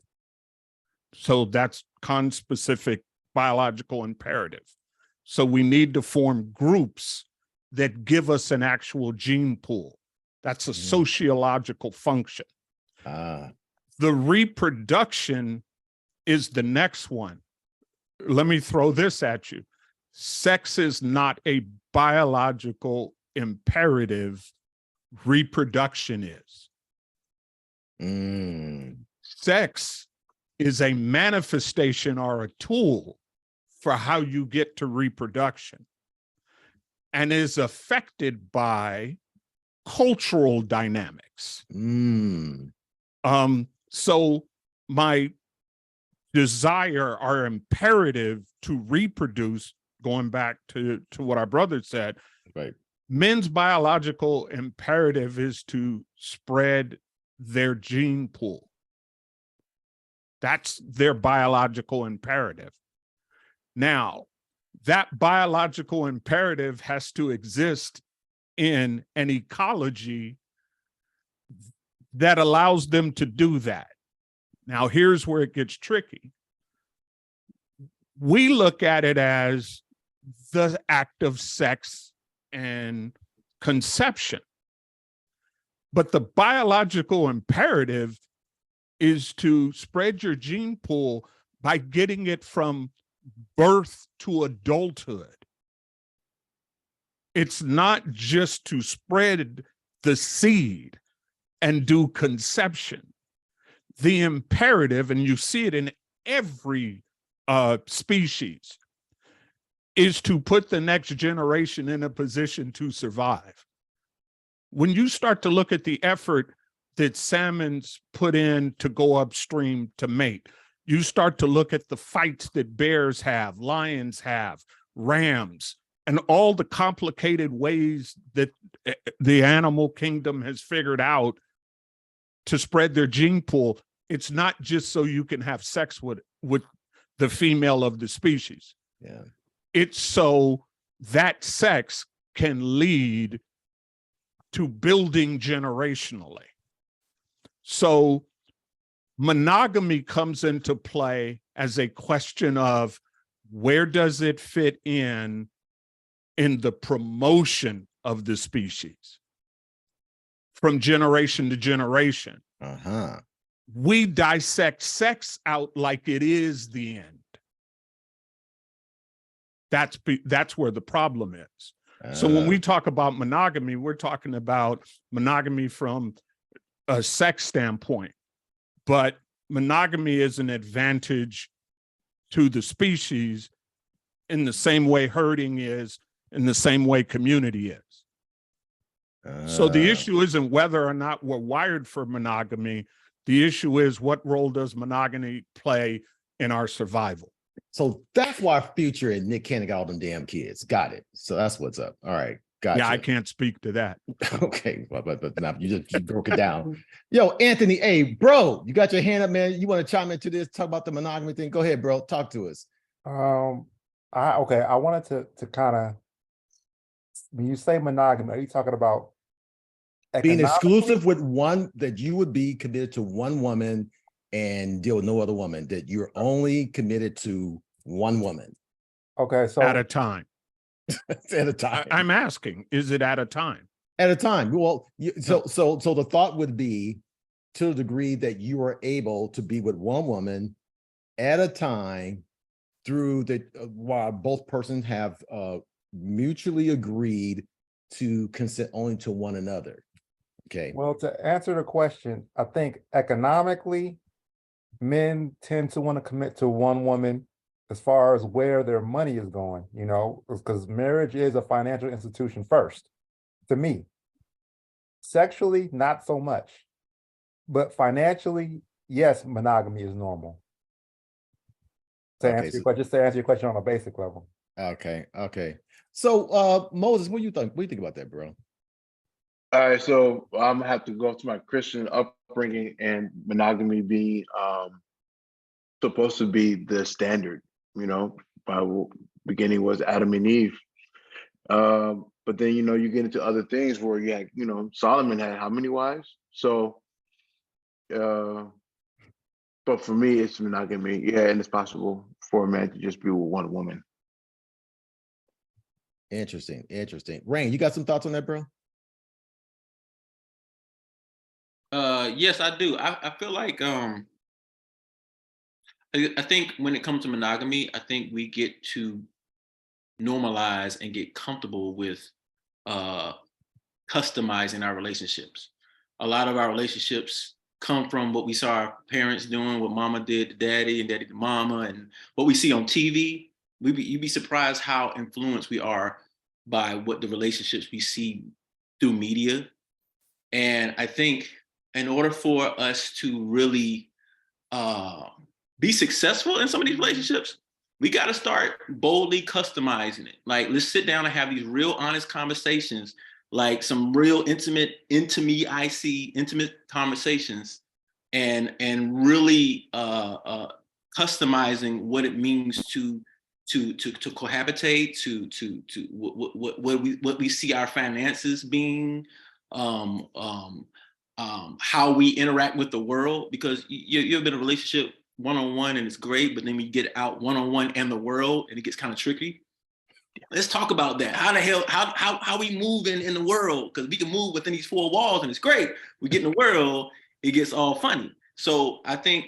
So that's conspecific biological imperative. So we need to form groups that give us an actual gene pool. That's a sociological function. The reproduction is the next one. Let me throw this at you. Sex is not a biological imperative. Reproduction is. Sex is a manifestation or a tool for how you get to reproduction, and is affected by cultural dynamics. So my desire or imperative to reproduce, going back to what our brother said, right? Men's biological imperative is to spread their gene pool. That's their biological imperative. Now, that biological imperative has to exist in an ecology that allows them to do that. Now, here's where it gets tricky. We look at it as the act of sex and conception. But the biological imperative is to spread your gene pool by getting it from birth to adulthood. It's not just to spread the seed and do conception. The imperative, and you see it in every species, is to put the next generation in a position to survive. When you start to look at the effort that salmons put in to go upstream to mate, you start to look at the fights that bears have, lions have, rams, and all the complicated ways that the animal kingdom has figured out to spread their gene pool. It's not just so you can have sex with the female of the species. Yeah. It's so that sex can lead to building generationally. So monogamy comes into play as a question of where does it fit in the promotion of the species from generation to generation. We dissect sex out like it is the end. That's where the problem is. So when we talk about monogamy, we're talking about monogamy from a sex standpoint, but monogamy is an advantage to the species in the same way herding is in the same way community is. So the Ah. issue isn't whether or not we're wired for monogamy. The issue is, what role does monogamy play in our survival? So that's why Future and Nick Cannon got all them damn kids. Got it. So that's what's up. All right. Gotcha. Yeah, I can't speak to that. Okay, but now you just broke it down. Yo, Anthony, hey, bro, you got your hand up, man. You want to chime into this? Talk about the monogamy thing. Go ahead, bro. Talk to us. I wanted to kind of, when you say monogamy, are you talking about Being economically? exclusive with one, that you would be committed to one woman and deal with no other woman, that you're only committed to one woman Okay, so At a time. at a time. I'm asking, is it at a time? At a time. Well, so the thought would be, to the degree that you are able to be with one woman at a time, through the while both persons have mutually agreed to consent only to one another. Okay. well, to answer the question, I think economically, men tend to want to commit to one woman as far as where their money is going, you know, because marriage is a financial institution first, to me. Sexually, not so much. But financially, yes, monogamy is normal. To Okay, answer your question, just to answer your question on a basic level. Okay. So Moses, what do you think? What do you think about that, bro? All right, so I'm gonna have to go to my Christian upbringing, and monogamy being supposed to be the standard. You know, by beginning was Adam and Eve. But then you get into other things where Solomon had how many wives? So, but for me, it's monogamy. Yeah, and it's possible for a man to just be with one woman. Interesting. Rain, you got some thoughts on that, bro? Yes, I do. I feel like I think when it comes to monogamy, I think we get to normalize and get comfortable with customizing our relationships. A lot of our relationships come from what we saw our parents doing, what mama did to daddy and daddy to mama, and what we see on TV. You'd be surprised how influenced we are by what the relationships we see through media. And I think in order for us to really be successful in some of these relationships, we got to start boldly customizing it. Like, let's sit down and have these real honest conversations, like some real intimate conversations, and really customizing what it means to cohabitate, to what we see our finances being, how we interact with the world. Because you've been in a relationship one-on-one and it's great, but then we get out one-on-one and the world, and it gets kind of tricky. Let's talk about that. How the hell, how we move in the world? Because we can move within these four walls and it's great. We get in the world, it gets all funny. So I think,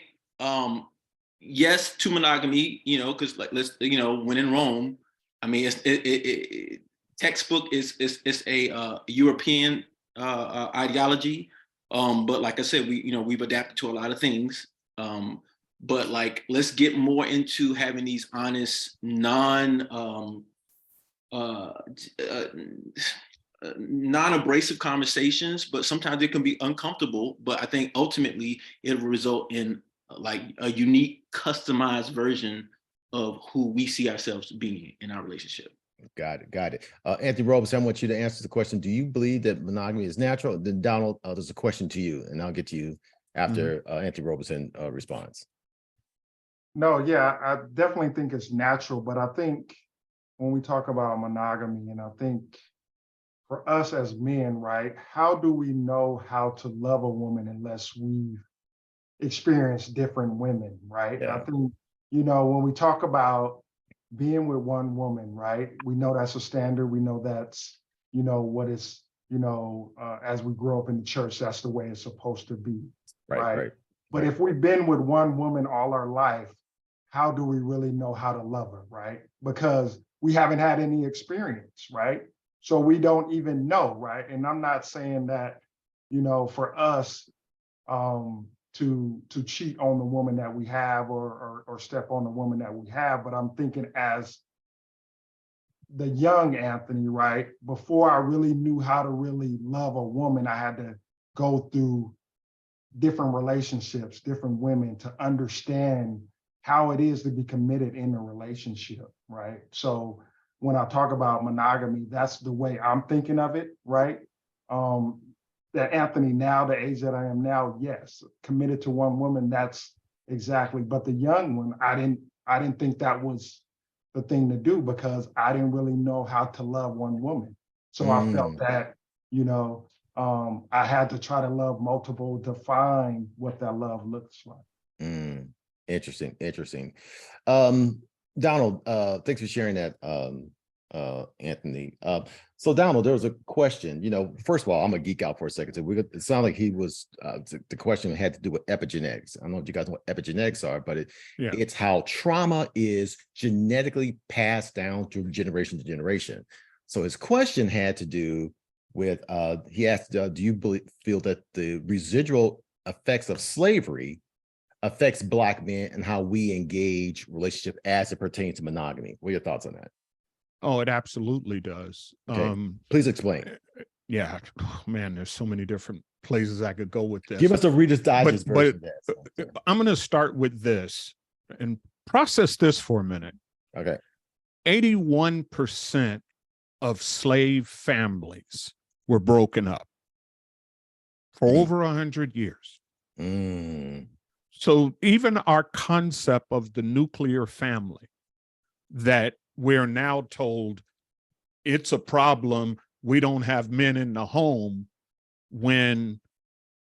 yes to monogamy, because like, when in Rome, I mean, textbook is a European ideology. But like I said, we've adapted to a lot of things. But like, let's get more into having these honest, non-abrasive conversations, but sometimes it can be uncomfortable. But I think ultimately it'll result in like a unique, customized version of who we see ourselves being in our relationship. Got it. Anthony Roberson, I want you to answer the question. Do you believe that monogamy is natural? Then Donald, there's a question to you, and I'll get to you after Anthony Roberson responds. No, yeah, I definitely think it's natural, but I think when we talk about monogamy, and I think for us as men, right, how do we know how to love a woman unless we've experienced different women, right? Yeah. I think, when we talk about being with one woman, right, we know that's a standard. We know that's, what is, as we grow up in the church, that's the way it's supposed to be, right? But if we've been with one woman all our life, how do we really know how to love her, right? Because we haven't had any experience, right? So we don't even know, right? And I'm not saying that, for us to cheat on the woman that we have or step on the woman that we have, but I'm thinking as the young Anthony, right? Before I really knew how to really love a woman, I had to go through different relationships, different women to understand how it is to be committed in a relationship, right? So when I talk about monogamy, that's the way I'm thinking of it, right? That Anthony, now the age that I am now, yes, committed to one woman, that's exactly. But the young one, I didn't think that was the thing to do because I didn't really know how to love one woman. So I felt that, you know, I had to try to love multiple, define what that love looks like. Interesting, interesting. Donald, thanks for sharing that, Anthony. So Donald, there was a question, you know, first of all, I'm gonna geek out for a second. So it sounded like he was, the question had to do with epigenetics. I don't know if you guys know what epigenetics are, but it's how trauma is genetically passed down through generation to generation. So his question had to do with, he asked, do you feel that the residual effects of slavery affects Black men and how we engage relationship as it pertains to monogamy? What are your thoughts on that? Oh, it absolutely does. Okay. Please explain. Yeah, oh, man, there's so many different places I could go with this. Give us a Reader's Digest version of that. I'm going to start with this and process this for a minute. Okay. 81% of slave families were broken up for over 100 years. So even our concept of the nuclear family, that we're now told it's a problem, we don't have men in the home, when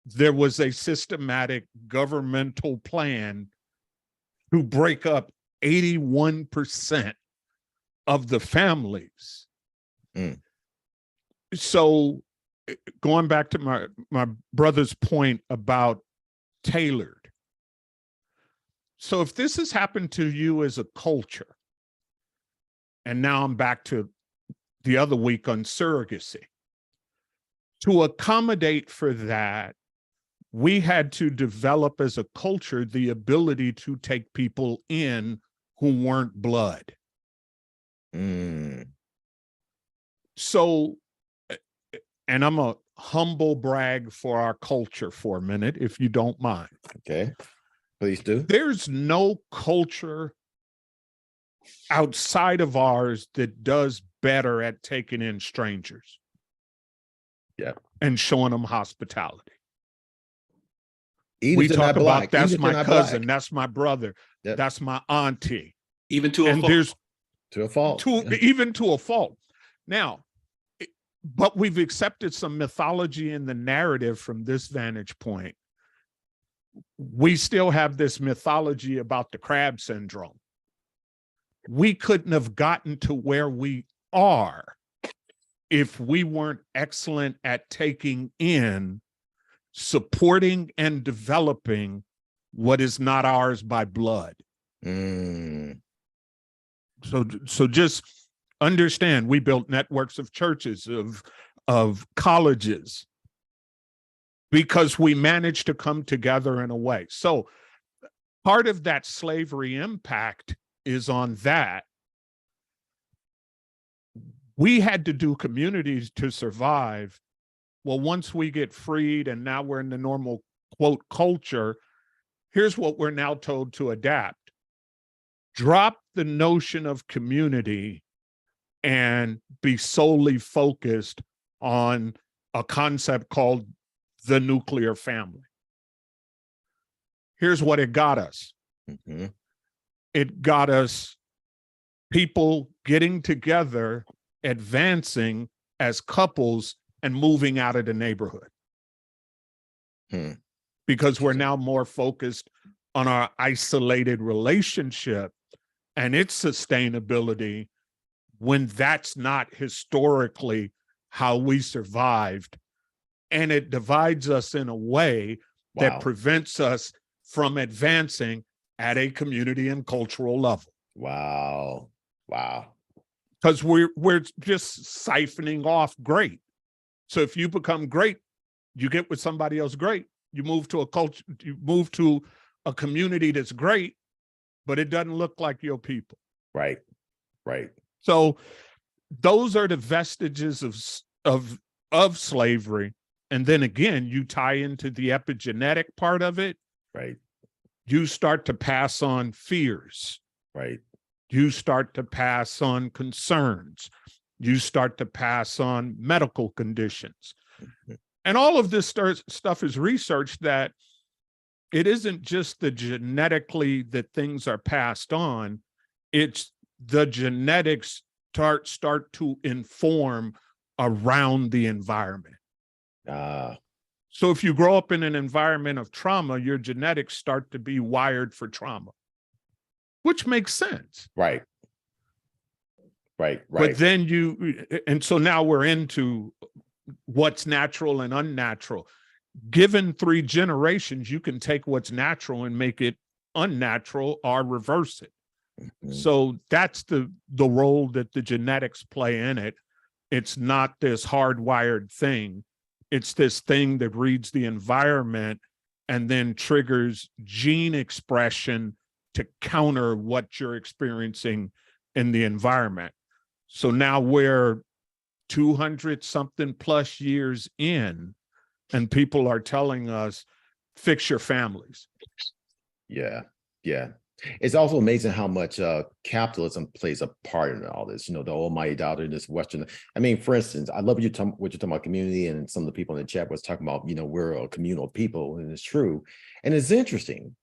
there was a systematic governmental plan to break up 81% of the families. So going back to my brother's point about tailored. So if this has happened to you as a culture, and now I'm back to the other week on surrogacy, to accommodate for that, we had to develop as a culture the ability to take people in who weren't blood. So, and I'm a humble brag for our culture for a minute, if you don't mind. Okay, please do. There's no culture outside of ours that does better at taking in strangers. Yeah. And showing them hospitality. Even we talk about that's my cousin, Black. That's my brother, that's my auntie. Even to a fault. There's to a fault. Even to a fault. Now, but we've accepted some mythology in the narrative from this vantage point. We still have this mythology about the crab syndrome. We couldn't have gotten to where we are if we weren't excellent at taking in, supporting, and developing what is not ours by blood. So just understand, we built networks of churches, of colleges, because we managed to come together in a way. So part of that slavery impact is on that. We had to do communities to survive. Well, once we get freed and now we're in the normal, quote, culture, here's what we're now told to adapt. Drop the notion of community and be solely focused on a concept called the nuclear family. Here's what it got us. It got us people getting together, advancing as couples, and moving out of the neighborhood. Because we're now more focused on our isolated relationship and its sustainability, when that's not historically how we survived. And it divides us in a way that prevents us from advancing at a community and cultural level. Wow. Because we're just siphoning off great. So if you become great, you get with somebody else great. You move to a culture, you move to a community that's great, but it doesn't look like your people. Right. So those are the vestiges of slavery. And then again, you tie into the epigenetic part of it. Right. You start to pass on fears. Right. You start to pass on concerns. You start to pass on medical conditions. And all of this stuff is researched that it isn't just the genetically that things are passed on, it's the genetics start to inform around the environment. So if you grow up in an environment of trauma, your genetics start to be wired for trauma, which makes sense. Right. Right. But then and so now we're into what's natural and unnatural. Given 3 generations, you can take what's natural and make it unnatural or reverse it. So that's the role that the genetics play in it. It's not this hardwired thing. It's this thing that reads the environment and then triggers gene expression to counter what you're experiencing in the environment. So now we're 200 something plus years in, and people are telling us, fix your families. Yeah. Yeah. It's also amazing how much capitalism plays a part in all this, the almighty dollar in this Western. I mean, for instance, I love what you're talking about community, and some of the people in the chat was talking about, we're a communal people, and it's true. And it's interesting.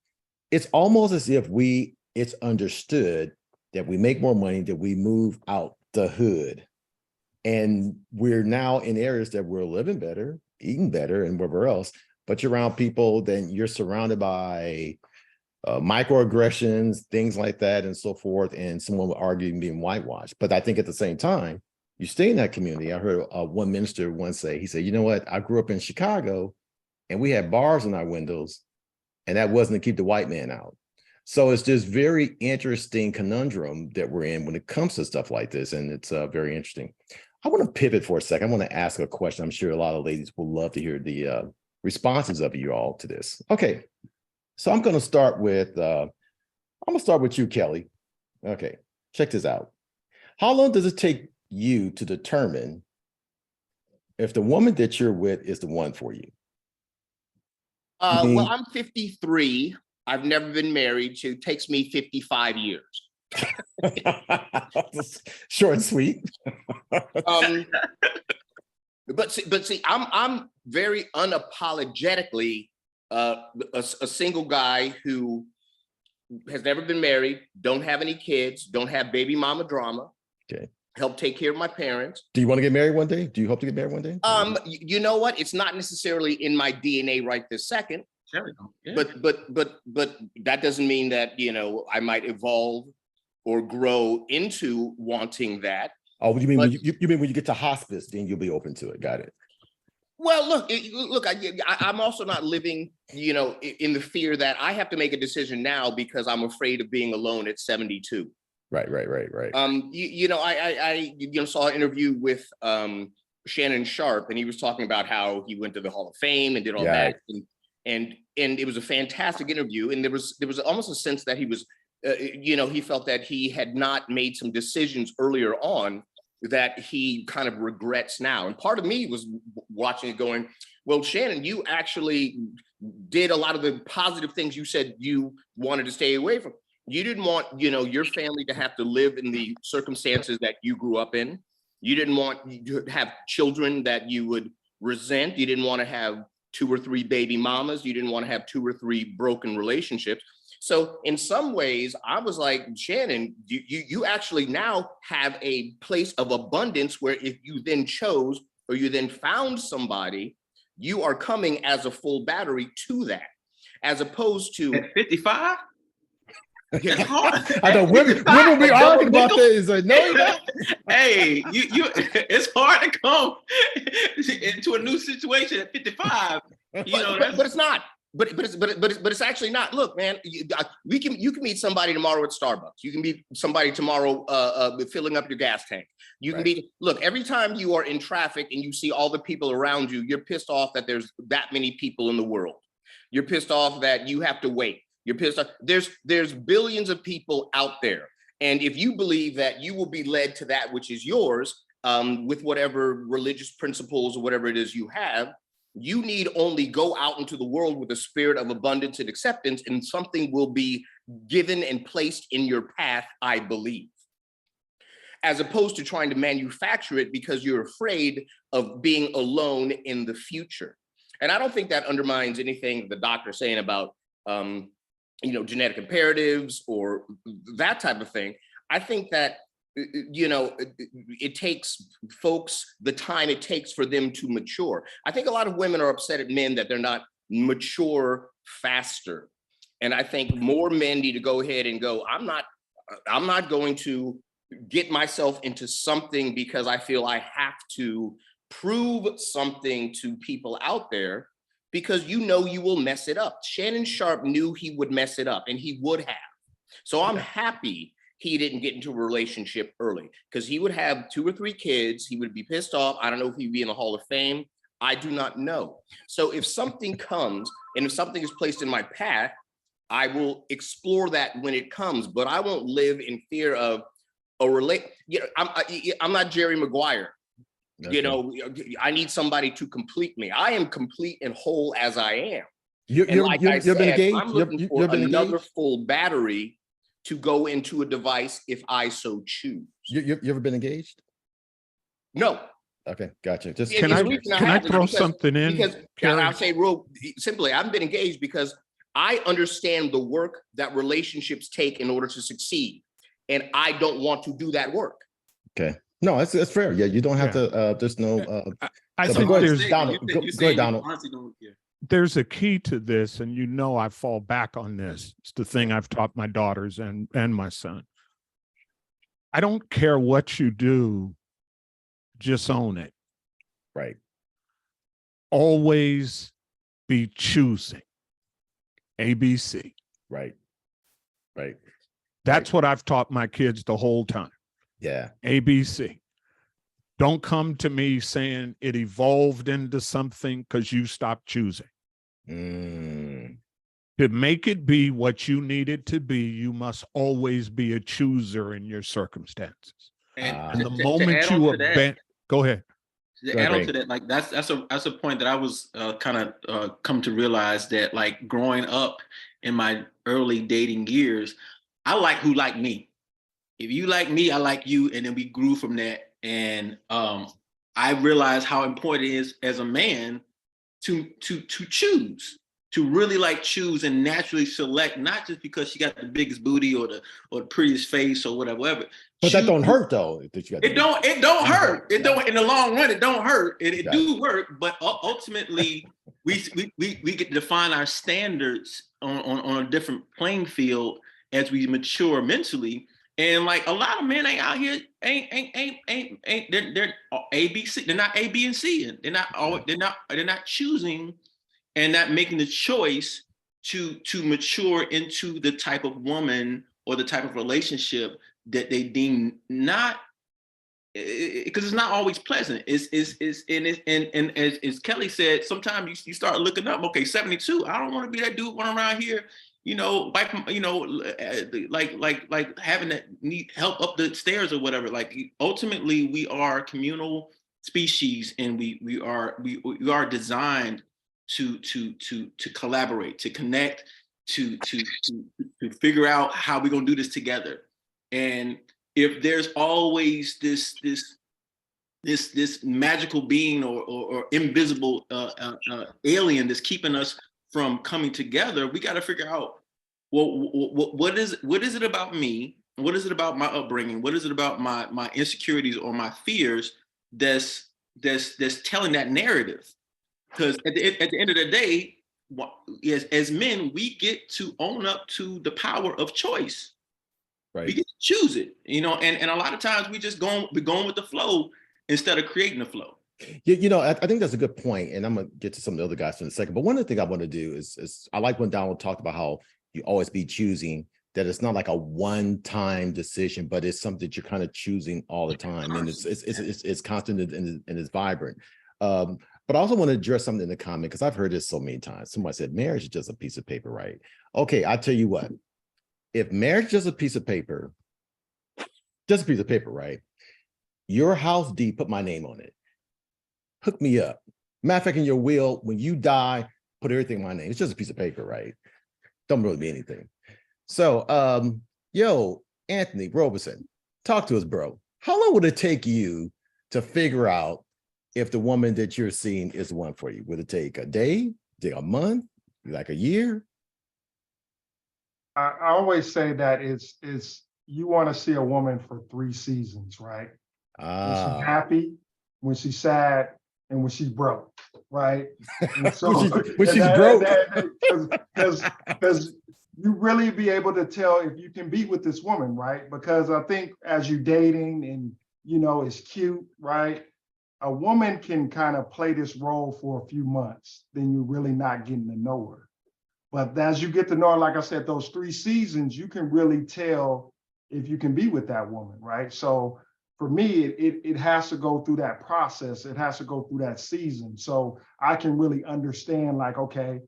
It's almost as if it's understood that we make more money, that we move out the hood. And we're now in areas that we're living better, eating better, and wherever else, but you're around people, then you're surrounded by microaggressions, things like that, and so forth. And someone would argue being whitewashed. But I think at the same time, you stay in that community. I heard one minister once say, he said, you know what? I grew up in Chicago and we had bars in our windows, and that wasn't to keep the white man out. So it's just very interesting conundrum that we're in when it comes to stuff like this. And it's very interesting. I want to pivot for a second. I want to ask a question. I'm sure a lot of ladies will love to hear the responses of you all to this. Okay. So I'm going to start with you, Kelly. Okay, check this out. How long does it take you to determine if the woman that you're with is the one for you? Well, I'm 53. I've never been married, so it takes me 55 years. Short and sweet. But see, I'm very unapologetically a single guy who has never been married, don't have any kids, don't have baby mama drama. Okay. Help take care of my parents. Do you want to get married one day? Do you hope to get married one day? You know what? It's not necessarily in my DNA right this second. Yeah. But that doesn't mean that, I might evolve or grow into wanting that. Oh, you mean when you get to hospice, then you'll be open to it? Got it. Well, look, I'm also not living, in the fear that I have to make a decision now because I'm afraid of being alone at 72. Right. I saw an interview with Shannon Sharp, and he was talking about how he went to the Hall of Fame and did all that, and it was a fantastic interview. And there was almost a sense that he was, he felt that he had not made some decisions earlier on that he kind of regrets now. And part of me was watching it going, well, Shannon, you actually did a lot of the positive things you said you wanted to stay away from. You didn't want, your family to have to live in the circumstances that you grew up in. You didn't want to have children that you would resent. You didn't want to have 2 or 3 baby mamas. You didn't want to have 2 or 3 broken relationships. So in some ways, I was like, Shannon, you actually now have a place of abundance where if you then chose or you then found somebody, you are coming as a full battery to that, as opposed to at 55. I know women be arguing about that. Is like, no, you're not. Hey, you it's hard to come into a new situation at 55. But it's not. But it's actually not. Look, man, you can meet somebody tomorrow at Starbucks. You can meet somebody tomorrow filling up your gas tank. You can look, every time you are in traffic and you see all the people around you, you're pissed off that there's that many people in the world. You're pissed off that you have to wait. You're pissed off. There's billions of people out there. And if you believe that you will be led to that which is yours, with whatever religious principles or whatever it is you have, you need only go out into the world with a spirit of abundance and acceptance, and something will be given and placed in your path, I believe. As opposed to trying to manufacture it because you're afraid of being alone in the future. And I don't think that undermines anything the doctor's saying about genetic imperatives or that type of thing. I think that it takes folks the time it takes for them to mature. I think a lot of women are upset at men that they're not mature faster. And I think more men need to go ahead and go, I'm not going to get myself into something because I feel I have to prove something to people out there, because you will mess it up. Shannon Sharp knew he would mess it up, and he would have. So I'm happy he didn't get into a relationship early, because he would have 2 or 3 kids. He would be pissed off. I don't know if he'd be in the Hall of Fame. I do not know. So if something comes and if something is placed in my path, I will explore that when it comes, but I won't live in fear of I'm not Jerry Maguire. Okay. I need somebody to complete me. I am complete and whole as I am. You've been engaged? I'm looking for another full battery to go into a device if I so choose. You ever been engaged? No. Okay, gotcha. Just can I throw something in? Because I'll say real simply, I've been engaged because I understand the work that relationships take in order to succeed, and I don't want to do that work. Okay. No, that's fair. Yeah, you don't have to. There's no. I think there's Donald. Go ahead, Donald. There's a key to this, and I fall back on this. It's the thing I've taught my daughters and my son. I don't care what you do, just own it. Right. Always be choosing. ABC. Right. Right. That's what I've taught my kids the whole time. Yeah. ABC. Don't come to me saying it evolved into something because you stopped choosing. To make it be what you need it to be, you must always be a chooser in your circumstances. And the moment you abandon, go ahead. To add on to that, like that's a point that I was kind of come to realize that, like, growing up in my early dating years, I like who like me. If you like me, I like you, and then we grew from that. And I realized how important it is as a man to choose, to really choose and naturally select, not just because she got the biggest booty or the prettiest face or whatever. But that don't hurt though. It don't hurt. It don't, in the long run, it don't hurt. It do work, but ultimately we get to define our standards on a different playing field as we mature mentally. And like a lot of men ain't out here they're ABC. They're not A, B, and C. They're not choosing and not making the choice to mature into the type of woman or the type of relationship that they deem not, because it's not always pleasant. And as Kelly said, sometimes you start looking up. Okay, 72. I don't want to be that dude running around here, like having that need help up the stairs or whatever. Like, ultimately, we are communal species, and we are designed to collaborate, to connect, to figure out how we're gonna do this together. And if there's always this magical being or invisible alien that's keeping us from coming together, we got to figure out, well, what is it about me? What is it about my upbringing? What is it about my insecurities or my fears that's telling that narrative? Because at the end of the day, as men, we get to own up to the power of choice. Right. We get to choose it, and a lot of times we're going with the flow instead of creating the flow. I think that's a good point, and I'm gonna get to some of the other guys in a second. But one of the things I want to do is I like when Donald talked about how you always be choosing, that it's not like a one-time decision, but it's something that you're kind of choosing all the time, and it's constant and it's vibrant. But I also want to address something in the comment, because I've heard this so many times. Somebody said marriage is just a piece of paper, right? Okay, I'll tell you what. If marriage is just a piece of paper, just a piece of paper, right? Your house deed, put my name on it. Hook me up. Matter of fact, in your will, when you die, put everything in my name. It's just a piece of paper, right? Don't really mean anything. So, yo, Anthony Robeson, talk to us, bro. How long would it take you to figure out if the woman that you're seeing is the one for you? Would it take a day, take a month, like a year? I always say that it's you want to see a woman for 3 seasons, right? When she's happy, when she's sad, and when she's broke, right? And so, when she's broke, because you really be able to tell if you can be with this woman, right? Because I think as you're dating and it's cute, right? A woman can kind of play this role for a few months, then you're really not getting to know her. But as you get to know her, like I said, those 3 seasons, you can really tell if you can be with that woman, right? So for me, it has to go through that process. It has to go through that season. So I can really understand, like, okay,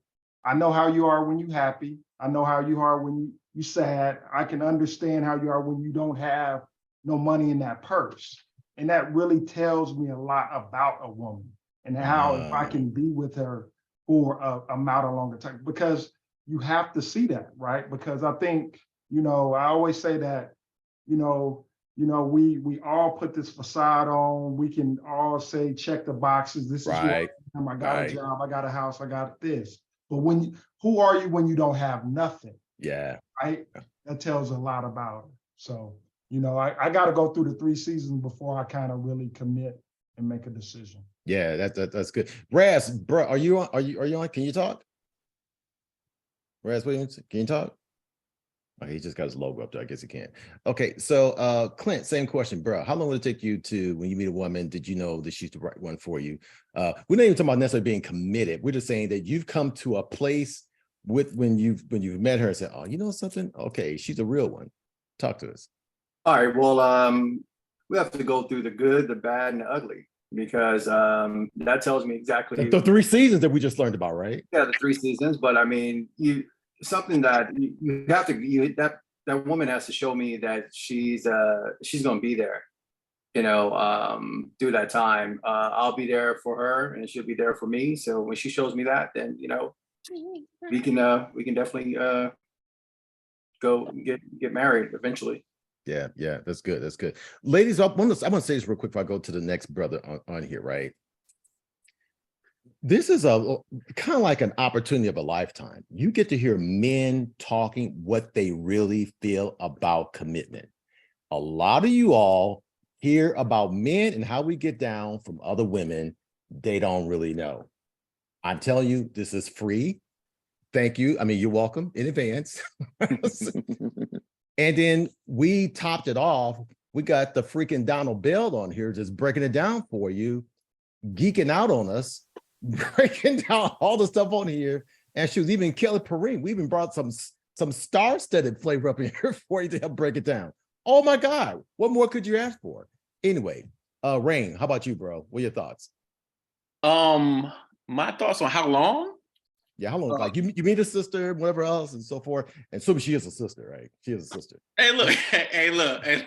I know how you are when you're happy. I know how you are when you're sad. I can understand how you are when you don't have no money in that purse. And that really tells me a lot about a woman and how if I can be with her for a amount of longer time, because you have to see that, right? Because I think, I always say that, we all put this facade on. We can all say, check the boxes. This is who I am. I got a job. I got a house. I got this. But who are you when you don't have nothing? Yeah. Right. That tells a lot about it. So, I got to go through the 3 seasons before I kind of really commit and make a decision. Yeah, that's good. Raz, bro, are you on? Can you talk? Raz Williams, can you talk? Oh, he just got his logo up there. I guess he can't. Okay, so Clint, same question, bro. How long would it take you to, when you meet a woman, did you know that she's the right one for you? We're not even talking about necessarily being committed. We're just saying that you've come to a place with when you've met her and said, oh, you know something? Okay, she's a real one. Talk to us. All right. Well, we have to go through the good, the bad, and the ugly, because that tells me exactly the 3 seasons that we just learned about, right? Yeah, the 3 seasons. But I mean, something that you have to that woman has to show me that she's going to be there, through that time. I'll be there for her and she'll be there for me. So when she shows me that, then we can definitely go get married eventually. Yeah, that's good. That's good. Ladies, I want to say this real quick before I go to the next brother on here, right? This is a kind of like an opportunity of a lifetime. You get to hear men talking what they really feel about commitment. A lot of you all hear about men and how we get down from other women. They don't really know. I'm telling you, this is free. Thank you. I mean, you're welcome in advance. And then we topped it off. We got the freaking Donald Bell on here just breaking it down for you, geeking out on us, breaking down all the stuff on here. And she was even Kelly Perrine. We even brought some star-studded flavor up in here for you to help break it down. Oh my God, what more could you ask for? Anyway, Rain, how about you, bro? What are your thoughts? My thoughts on how long? Yeah, how long? Like you meet a sister, whatever else, and so forth. And so she is a sister, right? She is a sister. Hey, look. Hey,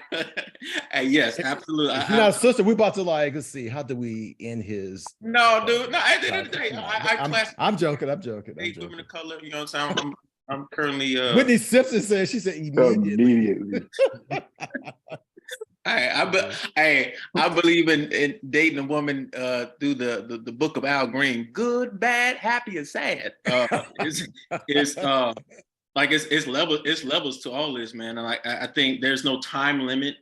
yes, absolutely. If you're not a sister, we're about to let's see. How do we end his? No, dude. No, at the end of the day, I'm joking. Eight women of color. You know what I'm saying? I'm currently. Whitney Simpson said. She said immediately. I believe in dating a woman through the book of Al Green. Good, bad, happy, and sad. It's levels to all this, man. And I think there's no time limit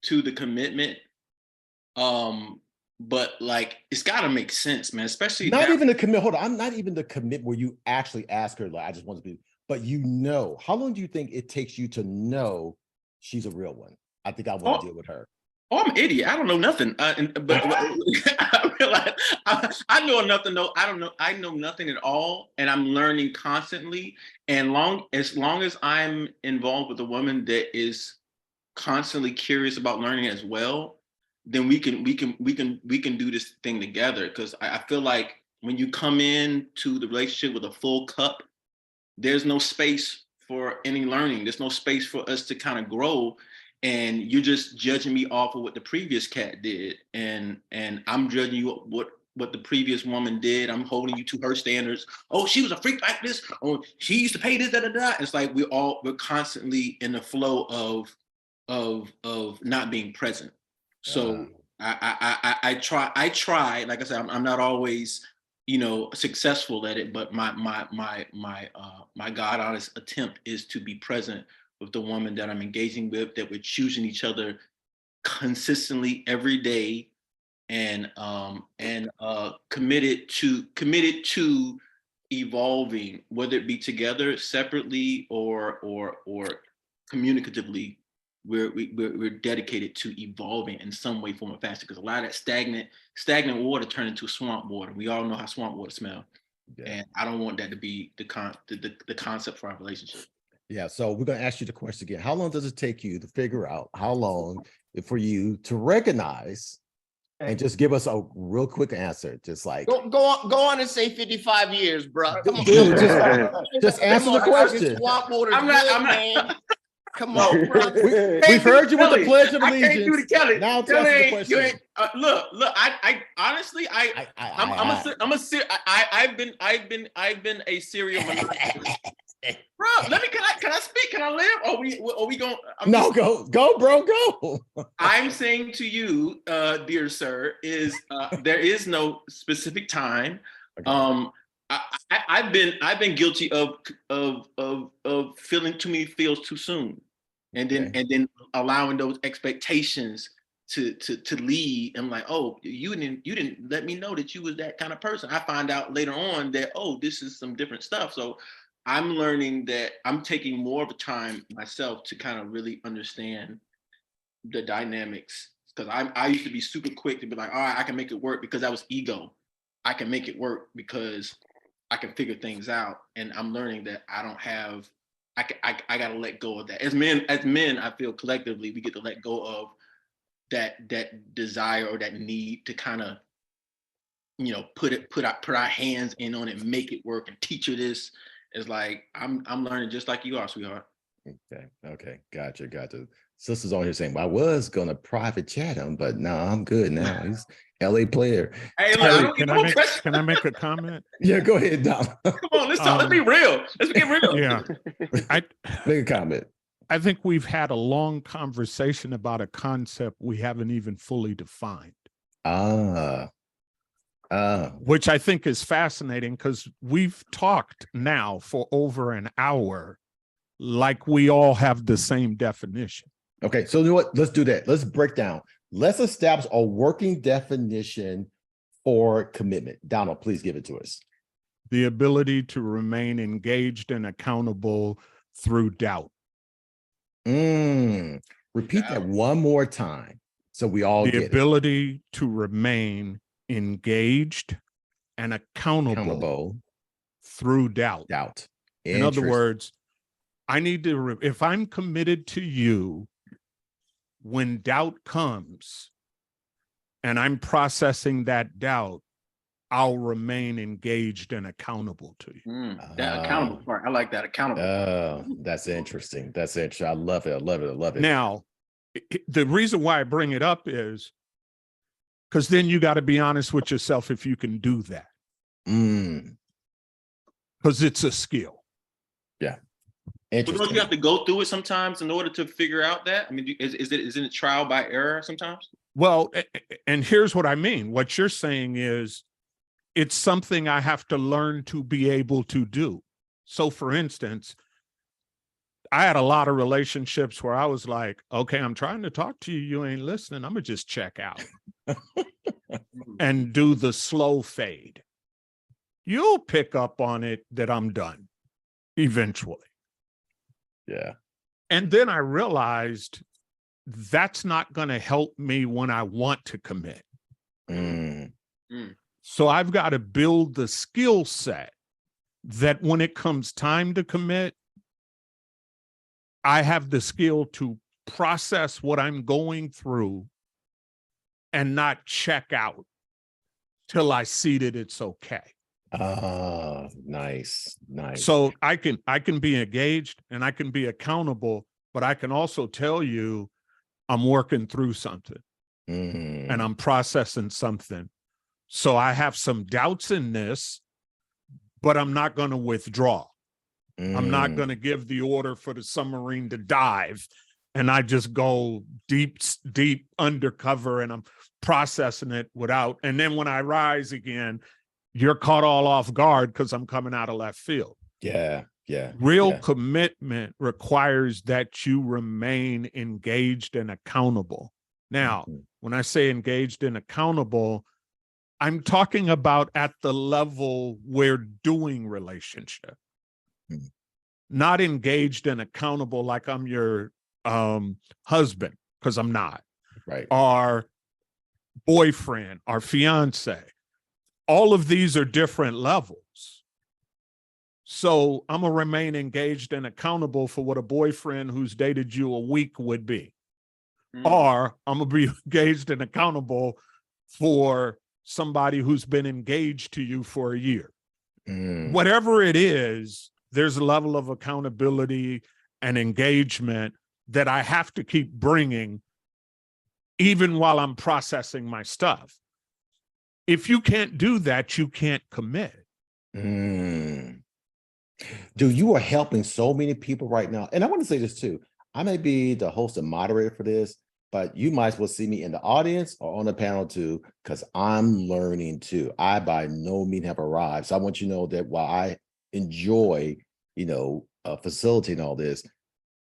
to the commitment. But it's got to make sense, man. Especially not even the commit. Hold on, I'm not even the commit where you actually ask her. I just want to be. But how long do you think it takes you to know she's a real one? I think I want to deal with her. Oh, I'm an idiot. I don't know nothing. But I realize I know nothing. No, I don't know. I know nothing at all, and I'm learning constantly. And as long as I'm involved with a woman that is constantly curious about learning as well, then we can do this thing together. Because I feel like when you come in to the relationship with a full cup, there's no space for any learning. There's no space for us to kind of grow. and you're just judging me off of what the previous cat did, and I'm judging you what the previous woman did. I'm holding you to her standards. Oh, she was a freak like this. Oh, she used to pay this, da da da. It's like we're constantly in the flow of not being present. So I try. Like I said, I'm not always, successful at it, but my God honest attempt is to be present with the woman that I'm engaging with, that we're choosing each other consistently every day, and committed to evolving, whether it be together, separately, or communicatively. We're dedicated to evolving in some way, form, or fashion, because a lot of that stagnant water turned into swamp water. We all know how swamp water smells, and I don't want that to be the concept for our relationship. Yeah, so we're going to ask you the question again. How long does it take you to figure out how long for you to recognize, and just give us a real quick answer, just like go on and say 55 years, bro. Come on. Dude, just answer the question. Swamp water, I'm not. Come on, bro. We've heard you with the Pledge of Allegiance. I can't do the Kelly. Now to Kelly, answer the question. you ain't, look. I honestly, I've been a serial monogamist. Bro, can I speak? Can I live? Are we going? Go, bro, go. I'm saying to you, dear sir, there is no specific time. Okay. I've been guilty of feeling too many feels too soon, and then allowing those expectations to lead. I'm like, oh, you didn't let me know that you was that kind of person. I find out later on that, oh, this is some different stuff. So I'm learning that I'm taking more of a time myself to kind of really understand the dynamics, because I used to be super quick to be like, all right, I can make it work, because that was ego. I can make it work because I can figure things out, and I'm learning that I don't have. I got to let go of that. As men, I feel collectively we get to let go of that desire or that need to kind of, put our hands in on it, and make it work, and teach her this. It's like I'm learning just like you are, sweetheart. Okay, gotcha. Sister's on here saying, well, I was gonna private chat him, but no, I'm good now. He's LA player. Hey, look, can I make a comment? Yeah, go ahead, Dom. Come on, let's be real. Let's get real. Yeah, make a comment. I think we've had a long conversation about a concept we haven't even fully defined. Which I think is fascinating, because we've talked now for over an hour like we all have the same definition. Okay, so you know what? Let's do that. Let's break down. Let's establish a working definition for commitment. Donald, please give it to us. The ability to remain engaged and accountable through doubt. Repeat that one more time so we all get it. The ability to remain engaged and accountable through doubt. In other words, I need to, if I'm committed to you, when doubt comes and I'm processing that doubt, I'll remain engaged and accountable to you. That accountable part. I like that, accountable. That's interesting. I love it. Now, the reason why I bring it up is because then you got to be honest with yourself if you can do that. Because it's a skill. Yeah. But don't you have to go through it sometimes in order to figure out that? I mean, is it trial by error sometimes? Well, and here's what I mean. What you're saying is it's something I have to learn to be able to do. So for instance, I had a lot of relationships where I was like, okay, I'm trying to talk to you. You ain't listening. I'm going to just check out and do the slow fade. You'll pick up on it that I'm done eventually. Yeah. And then I realized that's not going to help me when I want to commit. So I've got to build the skill set that when it comes time to commit, I have the skill to process what I'm going through and not check out till I see that it's okay. Nice. So I can be engaged and I can be accountable, but I can also tell you I'm working through something and I'm processing something. So I have some doubts in this, but I'm not going to withdraw. I'm not going to give the order for the submarine to dive and I just go deep undercover and I'm processing it without. And then when I rise again, you're caught all off guard because I'm coming out of left field. Yeah. Real commitment requires that you remain engaged and accountable. Now, when I say engaged and accountable, I'm talking about at the level we're doing relationship, not engaged and accountable like I'm your husband, because I'm not, right? Our boyfriend, our fiance. All of these are different levels. So I'm gonna remain engaged and accountable for what a boyfriend who's dated you a week would be. Or I'm gonna be engaged and accountable for somebody who's been engaged to you for a year. Whatever it is, there's a level of accountability and engagement that I have to keep bringing even while I'm processing my stuff. If you can't do that, you can't commit. Dude, you are helping so many people right now. And I want to say this too. I may be the host and moderator for this, but you might as well see me in the audience or on the panel too, because I'm learning too. I by no means have arrived. So I want you to know that while I enjoy, facilitating all this,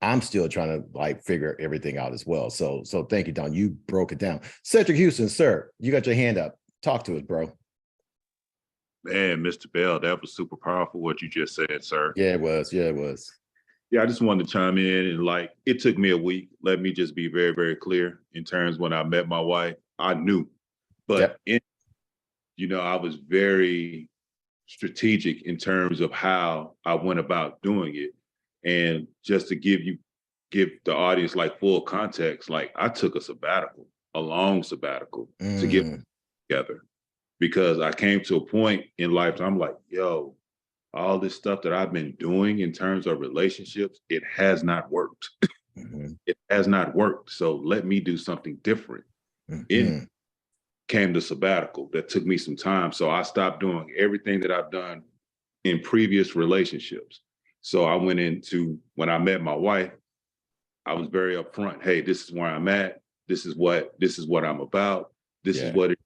I'm still trying to like figure everything out as well. So thank you, Don. You broke it down. Cedric Houston, sir, you got your hand up. Talk to us, bro. Man, Mr. Bell, that was super powerful what you just said, sir. Yeah, it was. Yeah, I just wanted to chime in and it took me a week. Let me just be very, very clear in terms when I met my wife, I knew, but I was very strategic in terms of how I went about doing it. And just to give the audience full context, I took a long sabbatical to get together. Because I came to a point in life, I'm like, yo, all this stuff that I've been doing in terms of relationships, it has not worked. It has not worked. So let me do something different. It came to sabbatical. That took me some time. So I stopped doing everything that I've done in previous relationships. So I went into, when I met my wife, I was very upfront. Hey, this is where I'm at. This is what I'm about. This is what it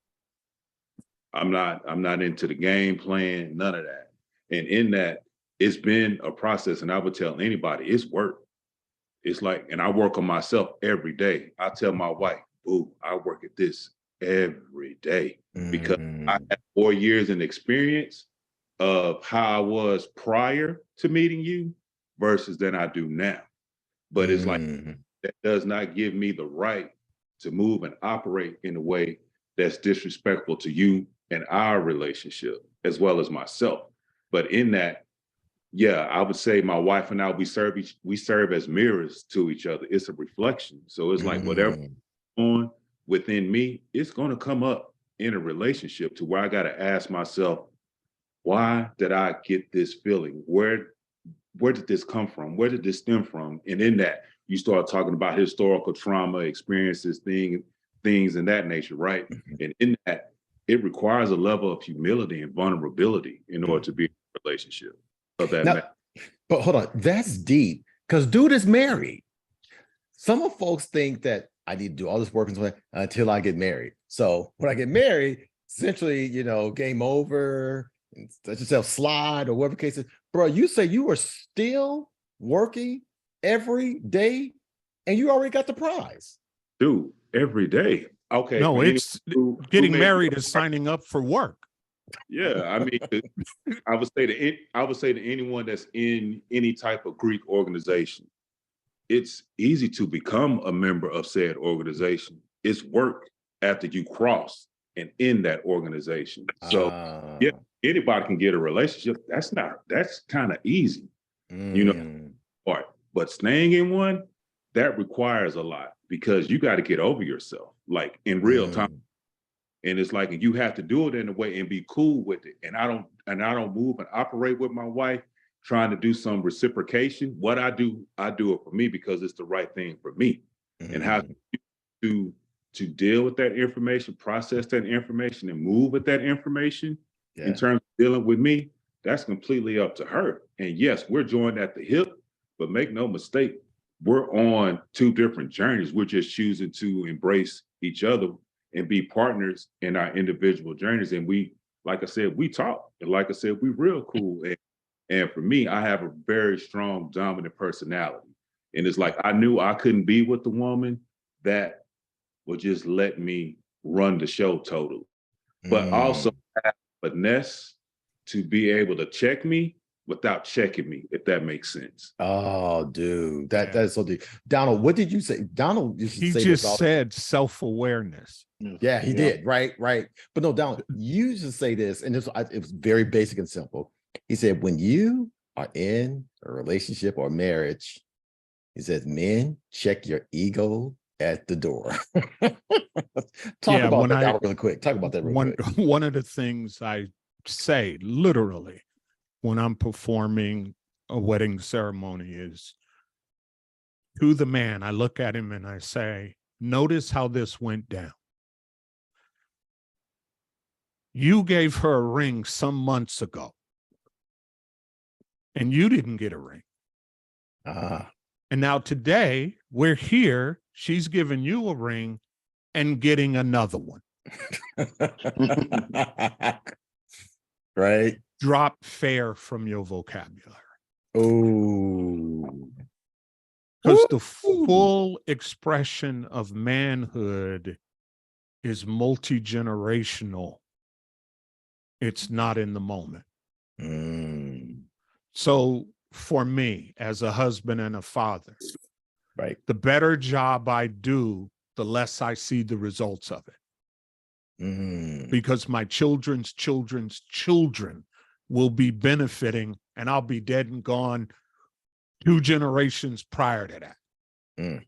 I'm not into the game plan, none of that. And in that, it's been a process. And I would tell anybody, it's work. It's and I work on myself every day. I tell my wife, ooh, I work at this every day because I have 4 years in experience of how I was prior to meeting you versus than I do now. But it's that does not give me the right to move and operate in a way that's disrespectful to you and our relationship, as well as myself. But in that, I would say my wife and I, we serve as mirrors to each other. It's a reflection. So it's whatever on within me, it's going to come up in a relationship to where I got to ask myself, why did I get this feeling? Where did this come from? Where did this stem from? And in that, you start talking about historical trauma, experiences, things in that nature, right? And in that, it requires a level of humility and vulnerability in order to be in a relationship of that matter. But hold on, that's deep because dude is married. Some folks think that I need to do all this work until I get married. So when I get married, essentially, game over, let yourself slide or whatever case is. Bro, you say you are still working every day and you already got the prize. Dude, every day. Okay. No, it's getting married is signing up for work. Yeah, I mean, I would say to anyone that's in any type of Greek organization, it's easy to become a member of said organization. It's work after you cross and in that organization. So anybody can get a relationship. That's kind of easy, But staying in one, that requires a lot because you got to get over yourself, in real time. And it's you have to do it in a way and be cool with it. And I don't move and operate with my wife trying to do some reciprocation. What I do it for me because it's the right thing for me. And how to deal with that information, process that information, and move with that information in terms of dealing with me, that's completely up to her. And yes, we're joined at the hip, but make no mistake, we're on two different journeys. We're just choosing to embrace each other and be partners in our individual journeys. And we, like I said, we talk. And like I said, we real cool. And for me, I have a very strong, dominant personality. And it's like I knew I couldn't be with the woman that would just let me run the show totally. But also have finesse to be able to check me without checking me, if that makes sense. Oh, dude, that is so deep. Donald, what did you say? Donald used to He say just said self-awareness. Yeah, he did. Right. But no, Donald, you used to say this, and it was very basic and simple. He said, when you are in a relationship or marriage, he says, men, check your ego at the door. Talk about that really quick. Talk about that real quick. One of the things I say literally when I'm performing a wedding ceremony is to the man, I look at him and I say, notice how this went down. You gave her a ring some months ago and you didn't get a ring. And now today we're here. She's giving you a ring and getting another one. Right. Drop fair from your vocabulary. Oh. Because the full expression of manhood is multi-generational. It's not in the moment. So for me, as a husband and a father, right, the better job I do, the less I see the results of it. Because my children's children's children will be benefiting, and I'll be dead and gone 2 generations prior to that.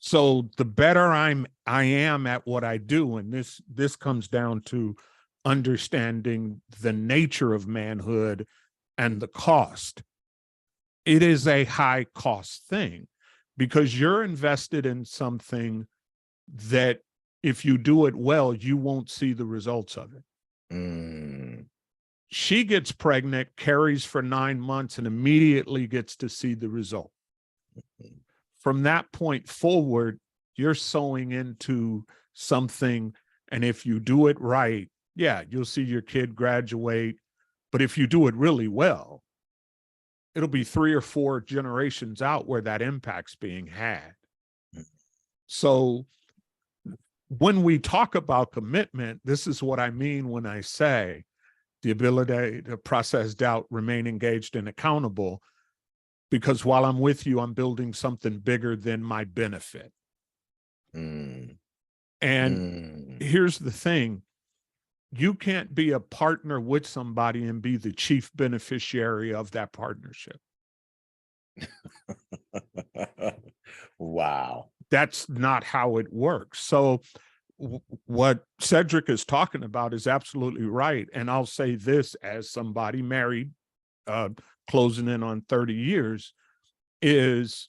So the better I am at what I do, and this comes down to understanding the nature of manhood and the cost. It is a high cost thing because you're invested in something that if you do it well, you won't see the results of it. She gets pregnant, carries for 9 months, and immediately gets to see the result. From that point forward, you're sowing into something, and if you do it right, yeah, you'll see your kid graduate. But if you do it really well, it'll be 3 or 4 generations out where that impact's being had. So when we talk about commitment, this is what I mean when I say the ability to process doubt, remain engaged and accountable, because while I'm with you, I'm building something bigger than my benefit. And here's the thing. You can't be a partner with somebody and be the chief beneficiary of that partnership. Wow. That's not how it works. So what Cedric is talking about is absolutely right. And I'll say this as somebody married, closing in on 30 years, is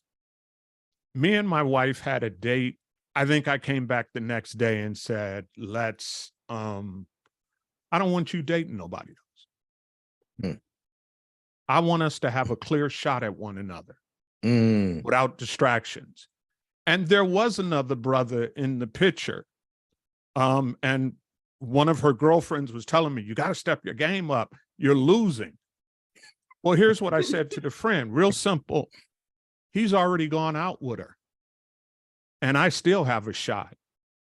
me and my wife had a date. I think I came back the next day and said, let's, I don't want you dating nobody else. I want us to have a clear shot at one another without distractions. And there was another brother in the picture. And one of her girlfriends was telling me, you got to step your game up. You're losing. Well, here's what I said to the friend, real simple. He's already gone out with her. And I still have a shot.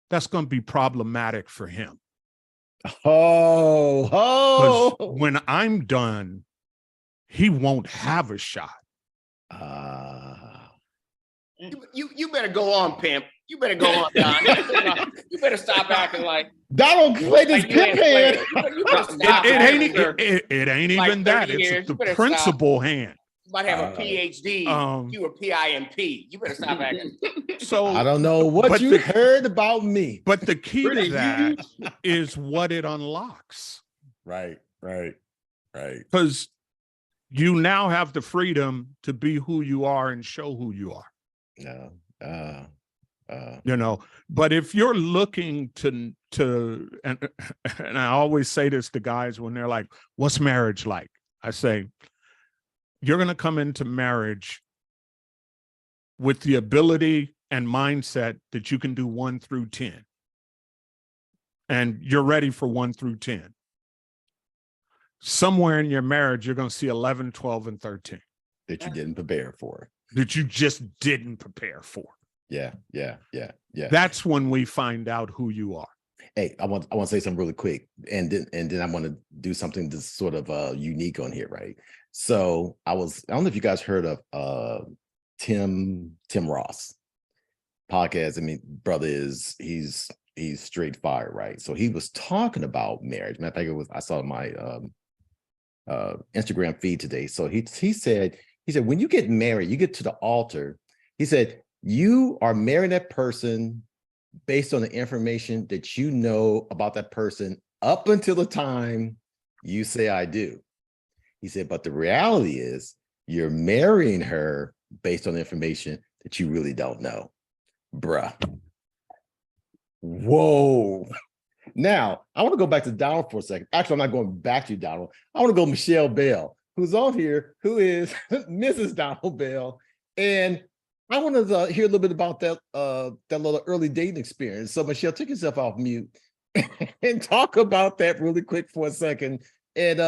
That's going to be problematic for him. When I'm done, he won't have a shot. You better go on, pimp. You better go on, Don. You better stop acting like Donald played this pimp hand. It ain't like even that. It's the principal hand. You might have a PhD. You a PIMP. You better stop acting. So I don't know what you heard about me. But the key to that is what it unlocks. Right. Because you now have the freedom to be who you are and show who you are. You know, but if you're looking to and I always say this to guys when they're like, what's marriage like? I say, you're going to come into marriage with the ability and mindset that you can do 1 through 10. And you're ready for 1 through 10. Somewhere in your marriage, you're going to see 11, 12, and 13. That you didn't prepare for. That you just didn't prepare for. Yeah. That's when we find out who you are. Hey, I want to say something really quick, and then I want to do something that's sort of unique on here, right? So I don't know if you guys heard of Tim Ross podcast. I mean, brother he's straight fire, right? So he was talking about marriage. Matter of fact, I saw my Instagram feed today. So he said when you get married, you get to the altar. He said you are marrying that person based on the information that you know about that person up until the time you say I do. He said, but the reality is you're marrying her based on the information that you really don't know. Bruh. Whoa. Now, I want to go back to Donald for a second. Actually, I'm not going back to you, Donald. I want to go Michelle Bell, who's on here, who is Mrs. Donald Bell. And I want to hear a little bit about that little early dating experience. So Michelle, take yourself off mute and talk about that really quick for a second. And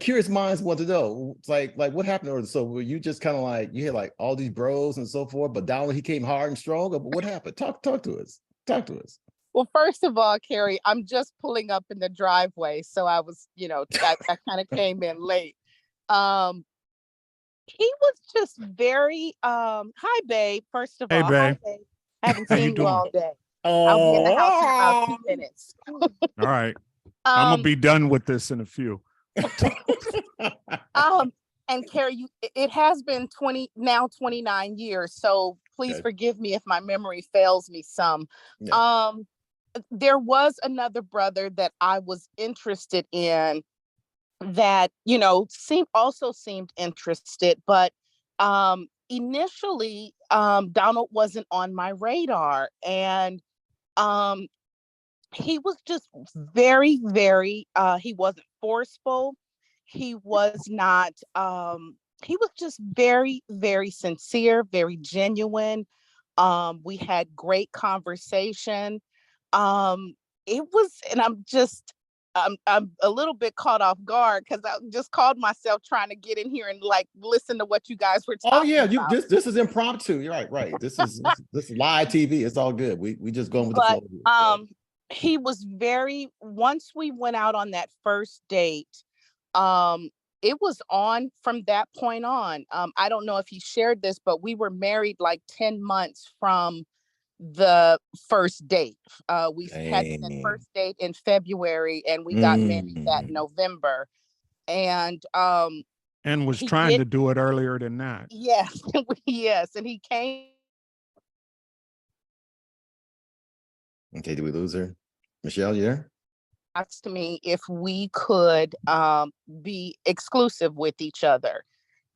curious minds want to know, it's like what happened? Or so were you just kind of like you had like all these bros and so forth, but Donald, he came hard and strong. But what happened? Talk to us. Talk to us. Well, first of all, Carrie, I'm just pulling up in the driveway, so I was, I kind of came in late. He was just very hi babe, first of all. Hey babe. Hi, babe. I haven't How you seen you doing? all day. I'll be in the house in about 2 minutes. All right. I'm gonna be done with this in a few. And Carrie, it has been 29 years, so please forgive me if my memory fails me some. Yeah. There was another brother that I was interested in that, seemed interested, but initially Donald wasn't on my radar, and he was just very, very he wasn't forceful. He was not he was just very, very sincere, very genuine. We had great conversation. It was, and I'm a little bit caught off guard because I just called myself trying to get in here and like listen to what you guys were talking about. This is impromptu. You're right. This is live TV. It's all good. We just going with the flow. He was once we went out on that first date, it was on from that point on. I don't know if he shared this, but we were married like 10 months from the first date. We had the first date in February and we got married that November. And was trying to do it earlier than that. Yes, yes. And he came. Okay, did we lose her? Michelle, you there? Asked me if we could be exclusive with each other.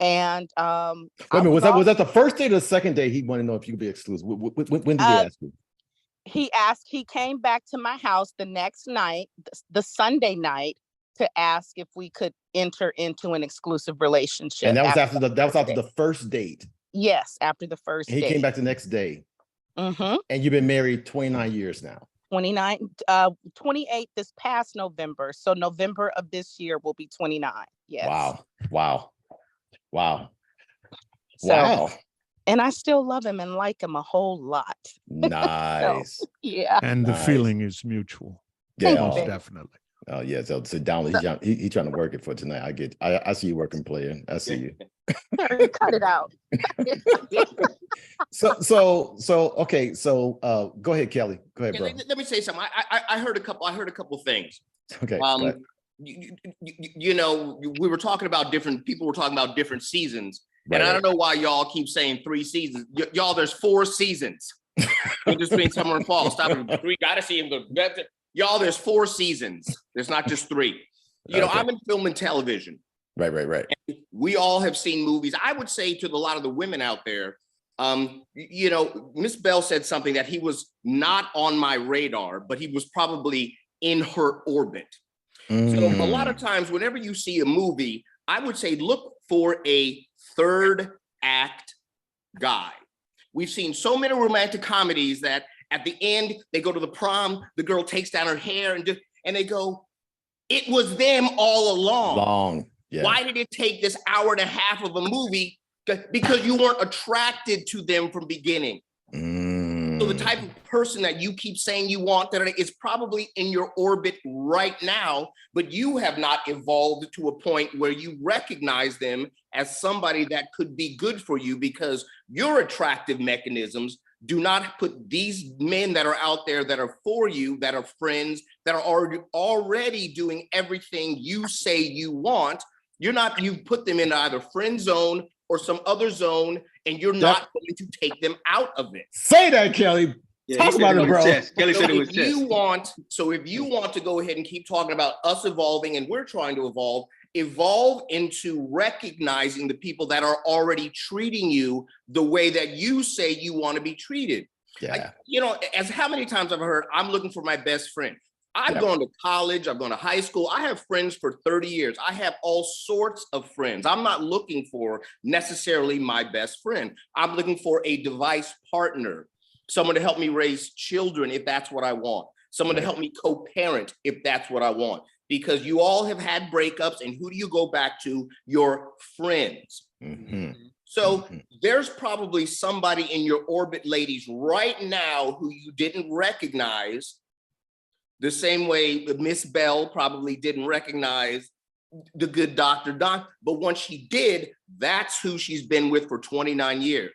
And wait a minute, was that the first date or the second date? He wanted to know if you could be exclusive. When did he ask you? He came back to my house the next night, the Sunday night, to ask if we could enter into an exclusive relationship. And that was after the first date. Yes, after the first date. He came back the next day. Mm-hmm. And you've been married 29 years now. 28 this past November. So November of this year will be 29. Yes. Wow. And I still love him and like him a whole lot. Nice. So, yeah. And the feeling is mutual. Yeah, most definitely. Oh yeah. So Donald, he's trying to work it for tonight. I see you working, player. I see you. Cut it out. Okay. So go ahead, Kelly. Go ahead, bro. Let me say something. I heard a couple things. Okay. We were talking about people were talking about different seasons. Right, and I don't know why y'all keep saying 3 seasons. Y'all, there's 4 seasons. In between summer and fall. Stop it. 3, gotta see him. Y'all, there's 4 seasons. There's not just 3. I'm in film and television. Right. And we all have seen movies. I would say to a lot of the women out there, You know, Miss Bell said something that he was not on my radar, but he was probably in her orbit. So a lot of times, whenever you see a movie, I would say look for a third act guy. We've seen so many romantic comedies that at the end, they go to the prom, the girl takes down her hair and they go, it was them all along. Yeah. Why did it take this hour and a half of a movie? Because you weren't attracted to them from beginning. So the type of person that you keep saying you want that is probably in your orbit right now, but you have not evolved to a point where you recognize them as somebody that could be good for you, because your attractive mechanisms do not put these men that are out there that are for you, that are friends, that are already doing everything you say you want. You put them in either friend zone or some other zone, and you're not going to take them out of it. Say that, Kelly. Talk about it, bro. Kelly said it was So if you want to go ahead and keep talking about us evolving, and we're trying to evolve into recognizing the people that are already treating you the way that you say you want to be treated. You know, as how many times I've heard, I'm looking for my best friend. I've gone to college, I've gone to high school. I have friends for 30 years. I have all sorts of friends. I'm not looking for necessarily my best friend. I'm looking for a device partner, someone to help me raise children if that's what I want, someone to help me co-parent if that's what I want, because you all have had breakups, and who do you go back to? Your friends. So there's probably somebody in your orbit, ladies, right now who you didn't recognize, the same way Miss Bell probably didn't recognize the good Dr. Don, but once she did, that's who she's been with for 29 years.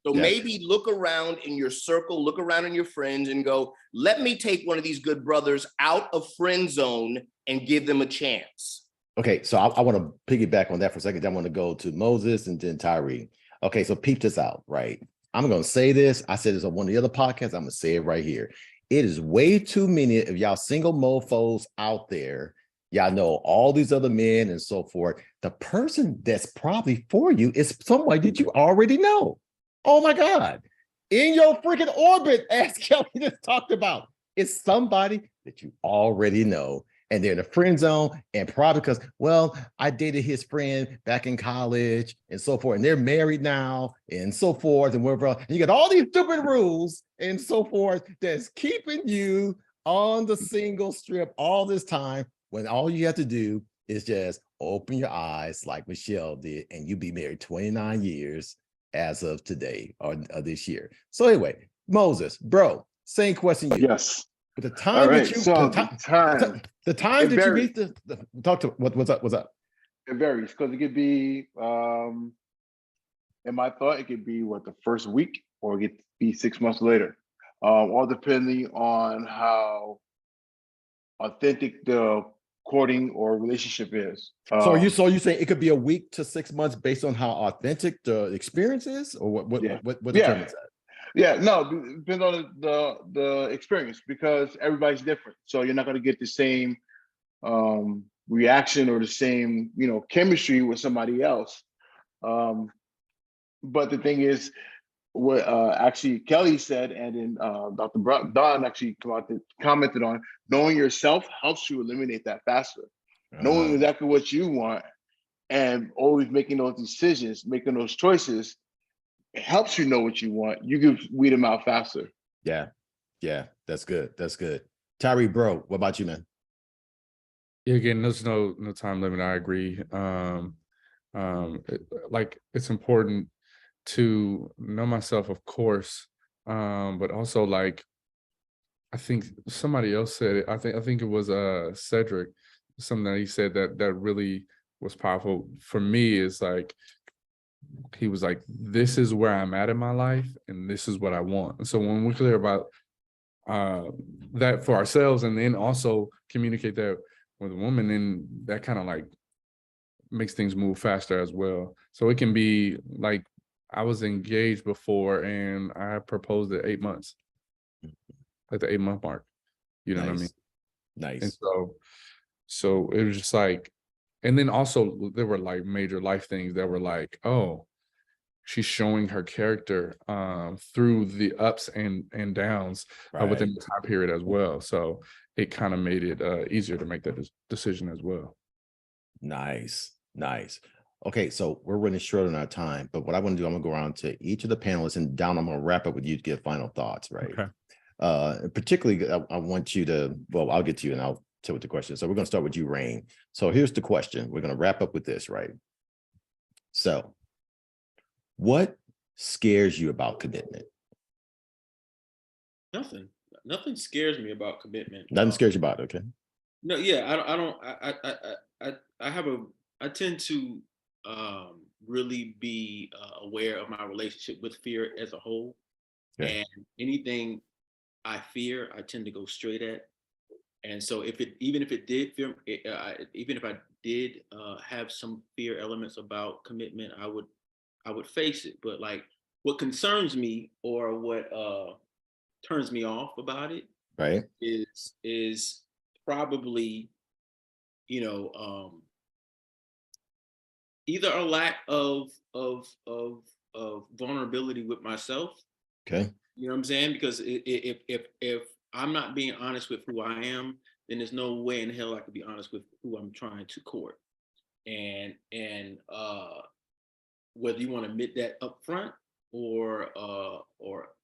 So maybe look around in your circle, look around in your friends and go, let me take one of these good brothers out of friend zone and give them a chance. Okay, so I want to piggyback on that for a second. I want to go to Moses and then Tyree. Okay, so peep this out, right? I'm going to say this. I said this on one of the other podcasts. I'm going to say it right here. It is way too many of y'all single mofos out there. Y'all know all these other men and so forth. The person that's probably for you is somebody that you already know. Oh my God. In your freaking orbit, as Kelly just talked about, it's somebody that you already know. And they're in the friend zone, and probably because, well, I dated his friend back in college and so forth, and they're married now and so forth and whatever else. And you got all these stupid rules and so forth that's keeping you on the single strip all this time, when all you have to do is just open your eyes like Michelle did, and you be married 29 years as of today or this year. So anyway, Moses, bro, same question to you. Yes. The time right, that you, so the time that varies. you meet talk to what's up? It varies because it could be, in my thought, it could be the first week, or it could be 6 months later, all depending on how authentic the courting or relationship is. So you saying it could be a week to 6 months based on how authentic the experience is, or what determines that? Yeah, no, it depends on the experience, because everybody's different. So you're not going to get the same reaction or the same, chemistry with somebody else. But the thing is, what actually Kelly said, and then Dr. Don actually commented on, knowing yourself helps you eliminate that faster. Knowing exactly what you want and always making those decisions, making those choices, it helps you know what you want. You can weed them out faster. Yeah, that's good. Tyree, bro, what about you, man? Yeah, again, there's no time limit. I agree. It's important to know myself, of course, but also I think somebody else said it. I think it was Cedric, something that he said that really was powerful for me. Is he was like, this is where I'm at in my life, and this is what I want. And so when we're clear about that for ourselves, and then also communicate that with a woman, then that kind of makes things move faster as well. So it can be I was engaged before, and I proposed at 8 months, the 8-month mark. You know what I mean? Nice. And so it was just and then also there were major life things that were oh, she's showing her character through the ups and downs within the time period as well. So it kind of made it easier to make that decision as well. Nice. Okay, so we're running short on our time, but what I want to do, I'm gonna go around to each of the panelists, and Don, I'm gonna wrap up with you to give final thoughts, right? Okay. Particularly, I want you to, well, I'll get to you and I'll tell what the question is. So we're gonna start with you, Rain. So here's the question. We're gonna wrap up with this, right? So what scares you about commitment? Nothing scares me about commitment. Nothing scares you about it, okay? No, yeah, I tend to really be aware of my relationship with fear as a whole. Okay. And anything I fear, I tend to go straight at. And so even if I did have some fear elements about commitment, I would face it. But like, what concerns me or what turns me off about it, right, is probably, either a lack of vulnerability with myself. Okay. You know what I'm saying? Because if I'm not being honest with who I am, then there's no way in hell I could be honest with who I'm trying to court. And whether you want to admit that up front or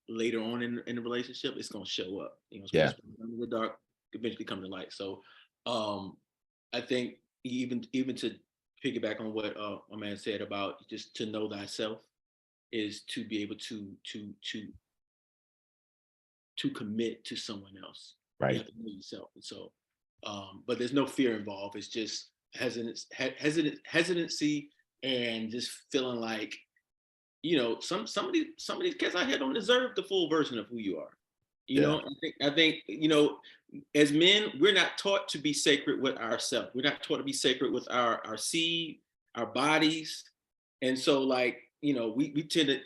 later on in the relationship, it's gonna show up. It's gonna in the dark, eventually come to light. So I think even to piggyback on what my man said about just to know thyself is to be able to commit to someone else. Right. You have to know yourself. And so, but there's no fear involved. It's just hesitancy and just feeling like, some of these kids out here don't deserve the full version of who you are. I think, as men, we're not taught to be sacred with ourselves. We're not taught to be sacred with our seed, our bodies. And so like, we tend to,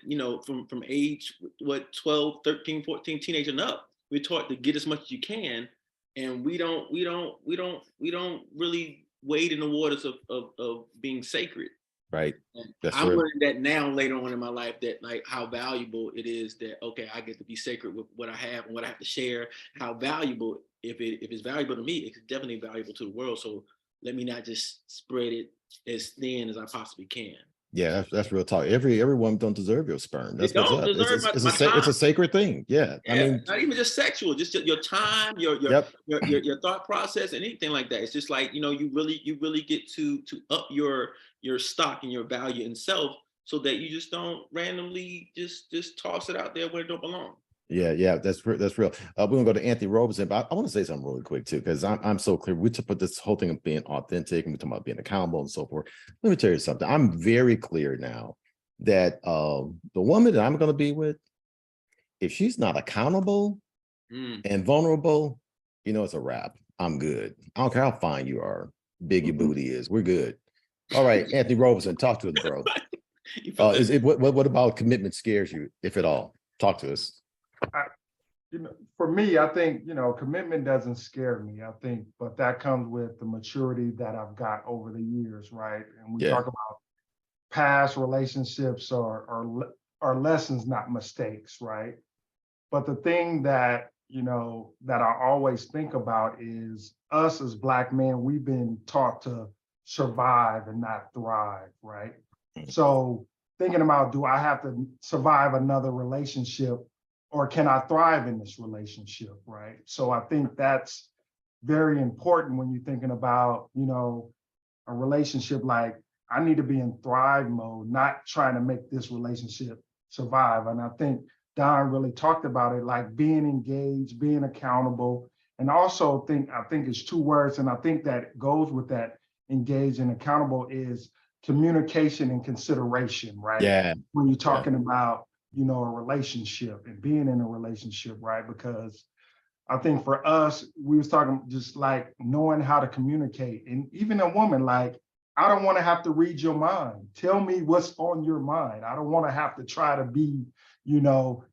from age, 12, 13, 14, teenage and up, we're taught to get as much as you can. And we don't really wade in the waters of being sacred. Right. I'm learning that now later on in my life, that like how valuable it is that, okay, I get to be sacred with what I have and what I have to share. How valuable, if it's valuable to me, it's definitely valuable to the world. So let me not just spread it as thin as I possibly can. Yeah, that's real talk. Every woman don't deserve your sperm. That's what's up. It's a sacred thing. Yeah. I mean, not even just sexual, just your time, your thought process, and anything like that. It's just like, you really get to up your stock and your value in self, so that you just don't randomly just toss it out there where it don't belong. Yeah, that's real. We're gonna go to Anthony Roberson, but I want to say something really quick too, because I'm so clear. We put this whole thing of being authentic, and we're talking about being accountable and so forth. Let me tell you something. I'm very clear now that the woman that I'm gonna be with, if she's not accountable and vulnerable, it's a wrap. I'm good. I don't care how fine you are, big your booty is. We're good. All right, Anthony Roberson, talk to us, bro. What about commitment scares you, if at all? Talk to us. For me, I think, commitment doesn't scare me. I think, but that comes with the maturity that I've got over the years, right? And we talk about past relationships or lessons, not mistakes, right? But the thing that, that I always think about is us as Black men, we've been taught to survive and not thrive, right? So thinking about, do I have to survive another relationship, or can I thrive in this relationship, right? So I think that's very important when you're thinking about, a relationship. Like, I need to be in thrive mode, not trying to make this relationship survive. And I think Don really talked about it, like being engaged, being accountable, and also I think it's two words, and I think that goes with that, engaged and accountable, is communication and consideration, right? Yeah. When you're talking about, a relationship and being in a relationship, right? Because I think for us, we was talking just like knowing how to communicate. And even a woman, like, I don't want to have to read your mind. Tell me what's on your mind. I don't want to have to try to be,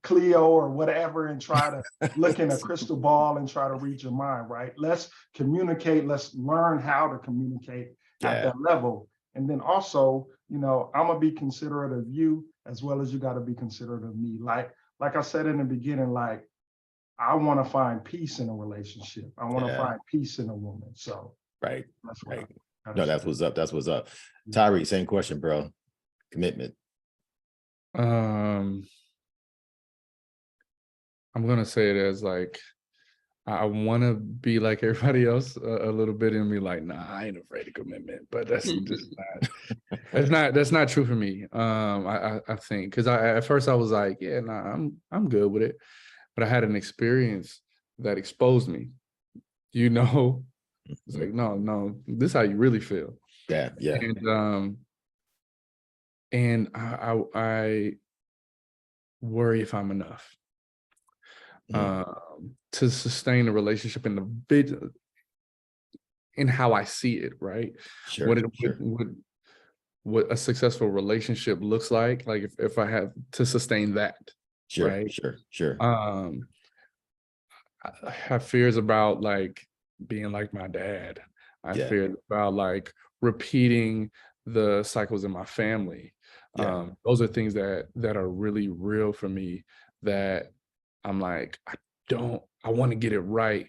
Cleo or whatever, and try to look in a crystal ball and try to read your mind, right? Let's communicate. Let's learn how to communicate at that level. And then also, I'm gonna be considerate of you, as well as you got to be considerate of me. Like I said in the beginning, like I want to find peace in a relationship. I want to find peace in a woman. So right, that's what right. I No, that's what's up. That's what's up. Tyree, same question, bro. Commitment. I'm gonna say it as like I want to be like everybody else a little bit and be like, nah, I ain't afraid of commitment, but that's just not that's not true for me. I think because at first I was like, yeah, nah, I'm good with it, but I had an experience that exposed me. You know, it's like no, this is how you really feel. Yeah. And I worry if I'm enough. To sustain a relationship in the bit in how I see it, right? Sure. What a successful relationship looks like if I have to sustain that. Sure, right? sure. I have fears about like being like my dad. I fear about like repeating the cycles in my family. Those are things that are really real for me that I'm like, I want to get it right.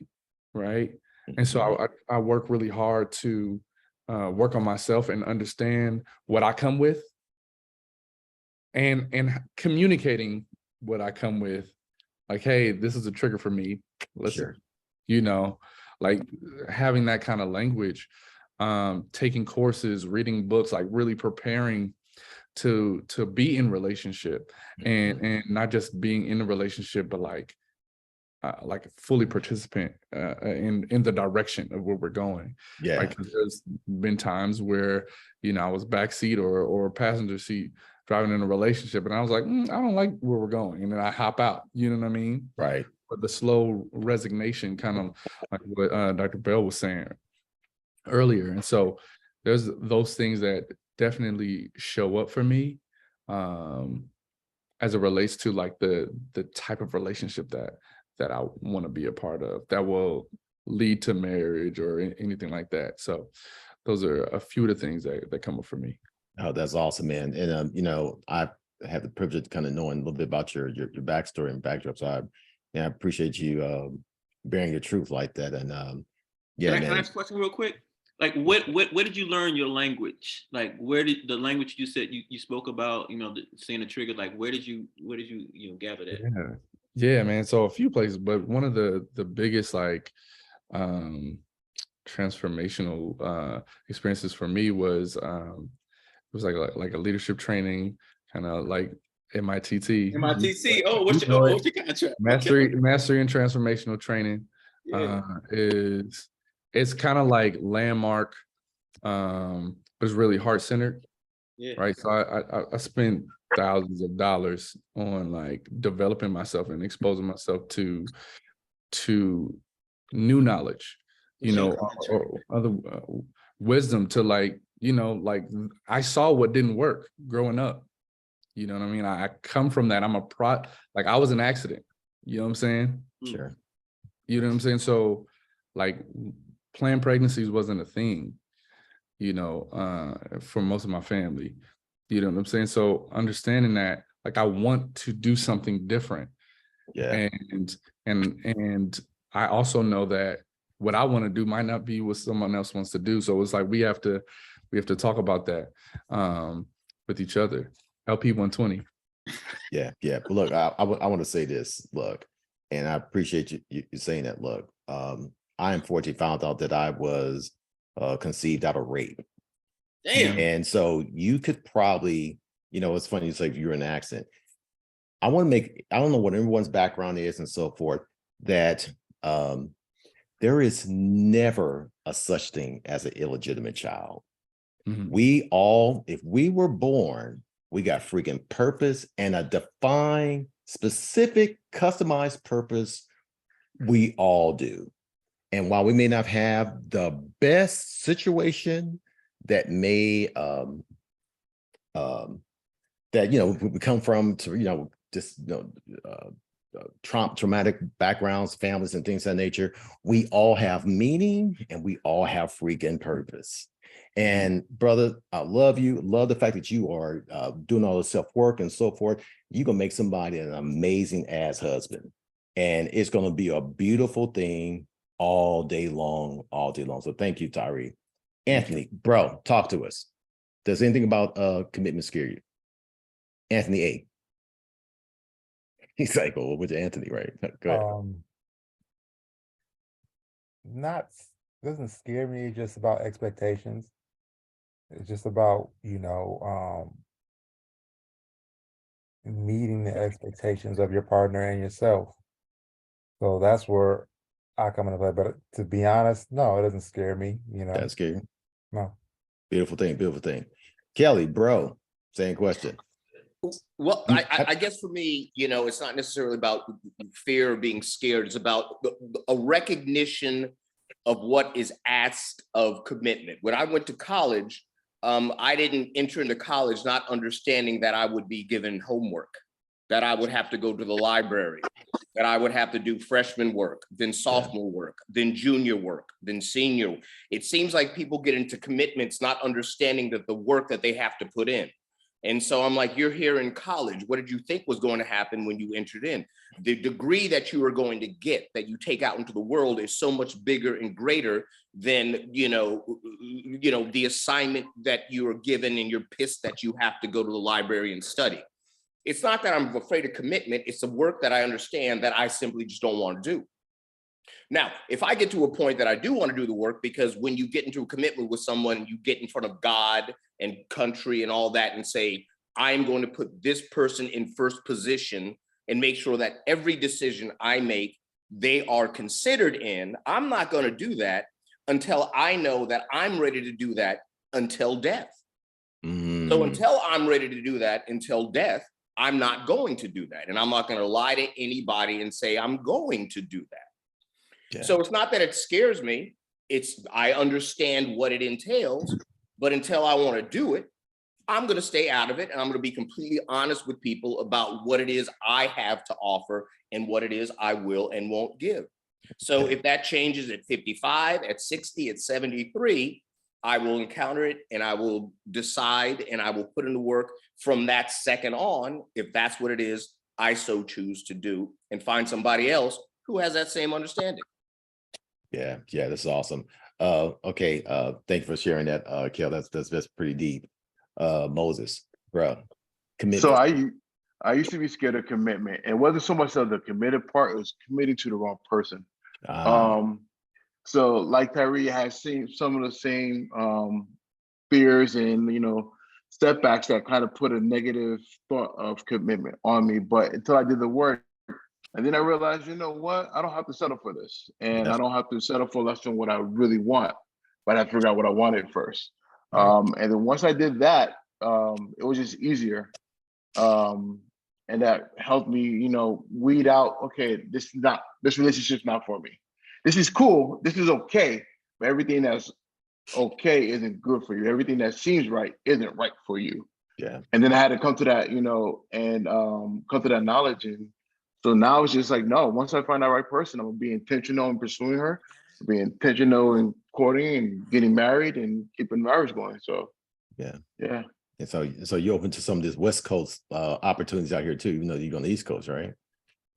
And so I work really hard to work on myself and understand what I come with and communicating what I come with. Like, hey, this is a trigger for me. Listen, like having that kind of language, taking courses, reading books, like really preparing to be in relationship and not just being in a relationship, but like a fully participant in the direction of where we're going. Like there's been times where, I was backseat or passenger seat driving in a relationship and I was like, I don't like where we're going. And then I hop out, you know what I mean? Right. But the slow resignation, kind of like what Dr. Bell was saying earlier. And so there's those things that definitely show up for me as it relates to like the type of relationship that I want to be a part of that will lead to marriage or anything like that. So those are a few of the things that come up for me. Oh, that's awesome, man. And I had the privilege of kind of knowing a little bit about your backstory and backdrop. So I appreciate you bearing your truth like that. And Can I ask a question real quick? Like where did you learn your language? Like where did the language you said you spoke about, saying a trigger, like where did you gather that? Yeah, man. So a few places, but one of the biggest like transformational experiences for me was it was like a leadership training, kind of like MITT. Oh, what's your contract? Mastery and transformational training it's kind of like landmark, but it's really heart-centered. Right. So I spent thousands of dollars on like developing myself and exposing myself to new knowledge, or other wisdom to like I saw what didn't work growing up. You know what I mean? I come from that. I'm like I was an accident. You know what I'm saying? Sure. You know what I'm saying? So like planned pregnancies wasn't a thing, for most of my family. You know what I'm saying? So understanding that, like, I want to do something different. Yeah. And I also know that what I want to do might not be what someone else wants to do. So it's like we have to talk about that with each other. LP 120. Yeah. But look, I want to say this. Look, and I appreciate you saying that. Look, I unfortunately found out that I was conceived out of rape. Damn. And so you could probably, it's funny you say you're in an accident. I don't know what everyone's background is and so forth, that there is never a such thing as an illegitimate child. Mm-hmm. We all, if we were born, we got freaking purpose and a defined, specific, customized purpose. We all do. And while we may not have the best situation that may that we come from to just traumatic backgrounds, families, and things of that nature, we all have meaning and we all have freaking purpose. And brother, I love you. Love the fact that you are doing all the self-work and so forth. You're going to make somebody an amazing ass husband. And it's going to be a beautiful thing all day long, all day long. So thank you, Tyree. Anthony, bro, talk to us. Does anything about commitment scare you? Anthony A. He's like, oh, with Anthony, right? Go ahead. Not doesn't scare me, it's just about expectations. It's just about, meeting the expectations of your partner and yourself. So that's where I come into play. But to be honest, no, it doesn't scare me, That's scary. No. Beautiful thing, beautiful thing. Kelly, bro, same question. Well, I guess for me, it's not necessarily about fear or being scared. It's about a recognition of what is asked of commitment. When I went to college, I didn't enter into college not understanding that I would be given homework, that I would have to go to the library, that I would have to do freshman work, then sophomore work, then junior work, then senior. It seems like people get into commitments not understanding that the work that they have to put in. And so I'm like, you're here in college. What did you think was going to happen when you entered in? The degree that you are going to get, that you take out into the world, is so much bigger and greater than, the assignment that you are given and you're pissed that you have to go to the library and study. It's not that I'm afraid of commitment. It's the work that I understand that I simply just don't want to do. Now, if I get to a point that I do want to do the work, because when you get into a commitment with someone, you get in front of God and country and all that and say, I'm going to put this person in first position and make sure that every decision I make, they are considered in. I'm not going to do that until I know that I'm ready to do that until death. So until I'm ready to do that until death, I'm not going to do that. And I'm not going to lie to anybody and say I'm going to do that. Yeah. So it's not that it scares me. I understand what it entails, but until I want to do it, I'm going to stay out of it. And I'm going to be completely honest with people about what it is I have to offer and what it is I will and won't give. So if that changes at 55, at 60, at 73, I will encounter it and I will decide and I will put in the work from that second on, if that's what it is I so choose to do, and find somebody else who has that same understanding. Yeah, this is awesome. Okay, thank you for sharing that, Kel. That's pretty deep. Moses, bro, commitment. So I used to be scared of commitment. It wasn't so much of the committed part; it was committing to the wrong person. So like Tyree has seen some of the same fears and setbacks that kind of put a negative thought of commitment on me. But until I did the work, and then I realized, you know what? I don't have to settle for this, and I don't have to settle for less than what I really want. But I have to figure out what I wanted first. And then once I did that, it was just easier. And that helped me, weed out, okay, this relationship's not for me. This is cool, this is okay, but everything that's okay isn't good for you. Everything that seems right isn't right for you. Yeah. And then I had to come to that, and come to that knowledge. And so now it's just like, no, once I find that right person, I'm gonna be intentional in pursuing her, be intentional in courting and getting married and keeping marriage going. So yeah. And so you're open to some of this West Coast opportunities out here too, even though you're on the East Coast, right?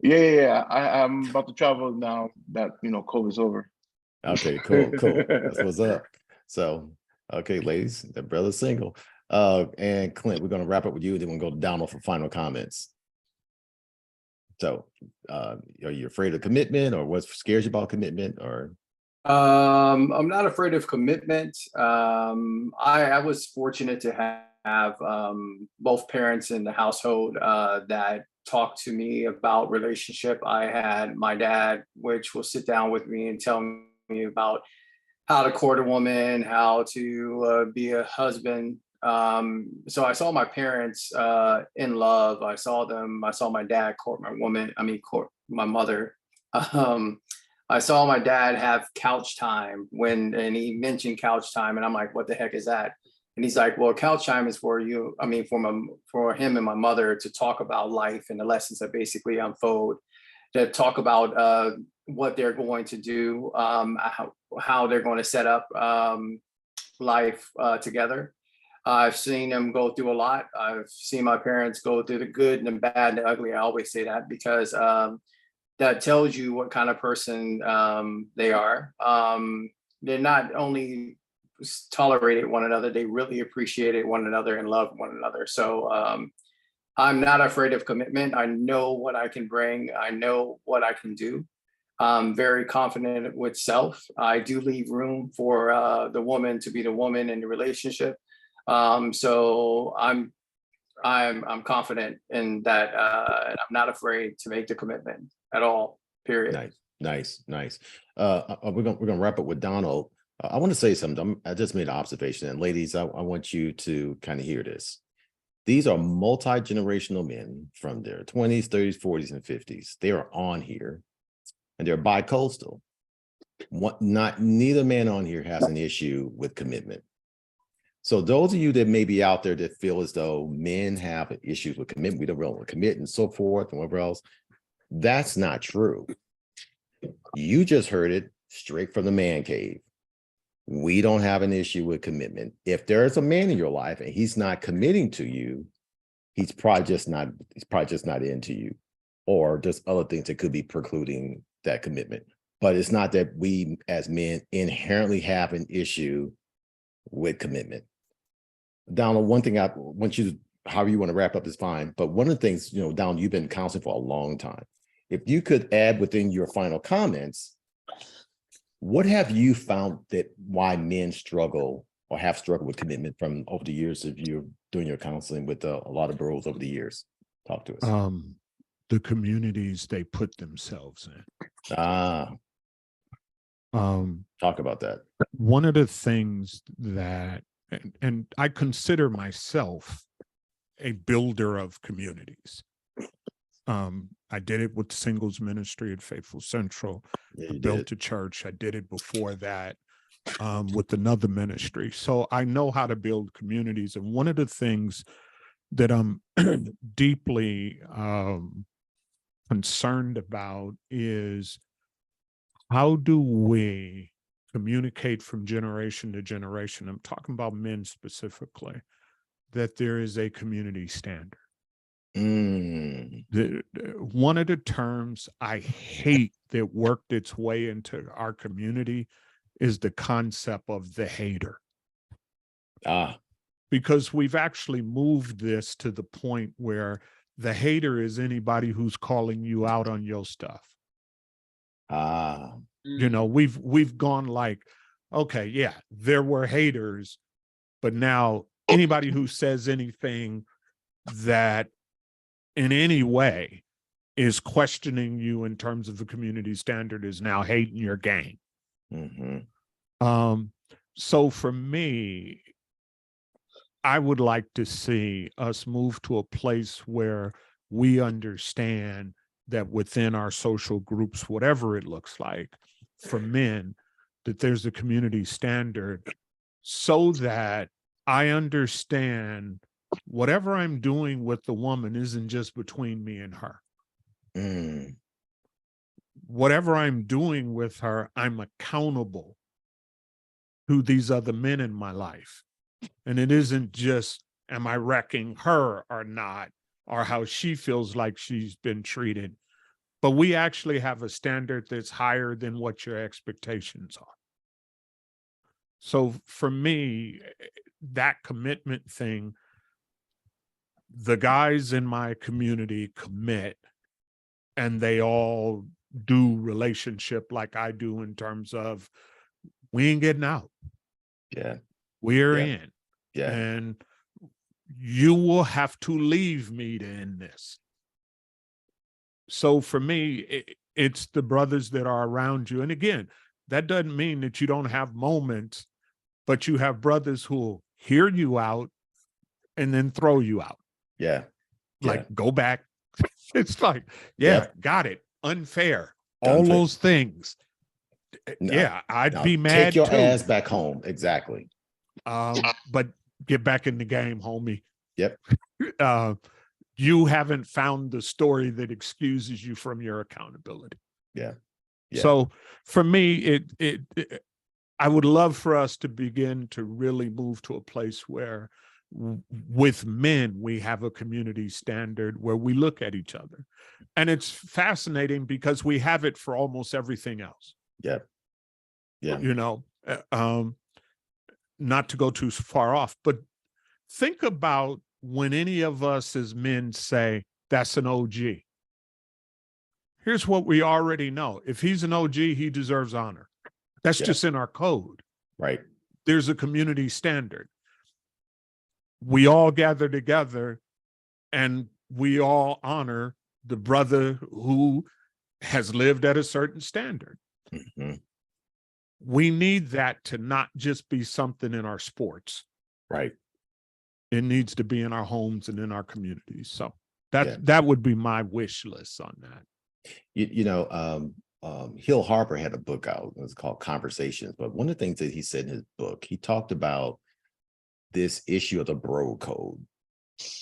Yeah. I'm about to travel now that COVID's over. Okay, cool. That's what's up. So, okay, ladies, the brother's single. And Clint, we're gonna wrap up with you, then we'll go to Donald for final comments. So, are you afraid of commitment, or what scares you about commitment, or? I'm not afraid of commitment. I was fortunate to have both parents in the household that talked to me about relationship. I had my dad, which will sit down with me and tell me about how to court a woman, how to be a husband. So I saw my parents in love. I saw my dad court my mother. I saw my dad have couch time and he mentioned couch time, and I'm like, what the heck is that? And he's like, well, couch time is for you. For him and my mother to talk about life and the lessons that basically unfold, to talk about what they're going to do, how they're going to set up life together. I've seen them go through a lot. I've seen my parents go through the good and the bad and the ugly. I always say that because that tells you what kind of person they are. They're not only tolerated one another, they really appreciated one another and loved one another. So I'm not afraid of commitment. I know what I can bring. I know what I can do. I'm very confident with self. I do leave room for the woman to be the woman in the relationship. So I'm confident in that. And I'm not afraid to make the commitment at all. Period. Nice. We're gonna wrap up with Donald. I want to say something. I just made an observation, and ladies, I want you to kind of hear this. These are multi-generational men from their 20s, 30s, 40s, and 50s. They are on here, and they're bi-coastal. Neither man on here has an issue with commitment. So those of you that may be out there that feel as though men have issues with commitment, we don't really want to commit and so forth and whatever else, that's not true. You just heard it straight from the man cave. We don't have an issue with commitment. If there's a man in your life and he's not committing to you, he's probably just not into you, or just other things that could be precluding that commitment. But it's not that we as men inherently have an issue with commitment. Donald, one thing I want you to, however you want to wrap up is fine. But one of the things, Donald, you've been counseling for a long time. If you could add within your final comments, what have you found that why men struggle or have struggled with commitment from over the years of you doing your counseling with a lot of bros over the years? Talk to us. The communities they put themselves in. Talk about that. One of the things that, and I consider myself a builder of communities. I did it with singles ministry at Faithful Central. Yeah, I built a church. I did it before that with another ministry. So I know how to build communities. And one of the things that I'm deeply concerned about is, how do we communicate from generation to generation? I'm talking about men specifically, that there is a community standard. One of the terms I hate that worked its way into our community is the concept of the hater. Because we've actually moved this to the point where the hater is anybody who's calling you out on your stuff. We've gone like, okay, yeah, there were haters, but now anybody who says anything that in any way is questioning you in terms of the community standard is now hating your game. So for me, I would like to see us move to a place where we understand that within our social groups, whatever it looks like for men, that there's a community standard, so that I understand whatever I'm doing with the woman isn't just between me and her. Whatever I'm doing with her, I'm accountable to these other men in my life. And it isn't just, am I wrecking her or not, or how she feels like she's been treated, but we actually have a standard that's higher than what your expectations are. So for me, that commitment thing, the guys in my community commit, and they all do relationship like I do in terms of, we ain't getting out. We're in. And you will have to leave me to end this. So for me, it's the brothers that are around you. And again, that doesn't mean that you don't have moments, but you have brothers who will hear you out and then throw you out. Like, go back. It's like, got it. Unfair. All those things. I'd be mad. Take your too. ass back home. Exactly. But get back in the game, homie. You haven't found the story that excuses you from your accountability. So for me, I would love for us to begin to really move to a place where with men, we have a community standard where we look at each other. And it's fascinating because we have it for almost everything else. Yeah. Yeah. You know, not to go too far off, but think about when any of us as men say, that's an OG. Here's what we already know. If he's an OG, he deserves honor. That's just in our code. Right. There's a community standard. We all gather together and we all honor the brother who has lived at a certain standard. Mm-hmm. We need that to not just be something in our sports. Right. It needs to be in our homes and in our communities. So that would be my wish list on that. Hill Harper had a book out. It was called Conversations. But one of the things that he said in his book, he talked about this issue of the bro code.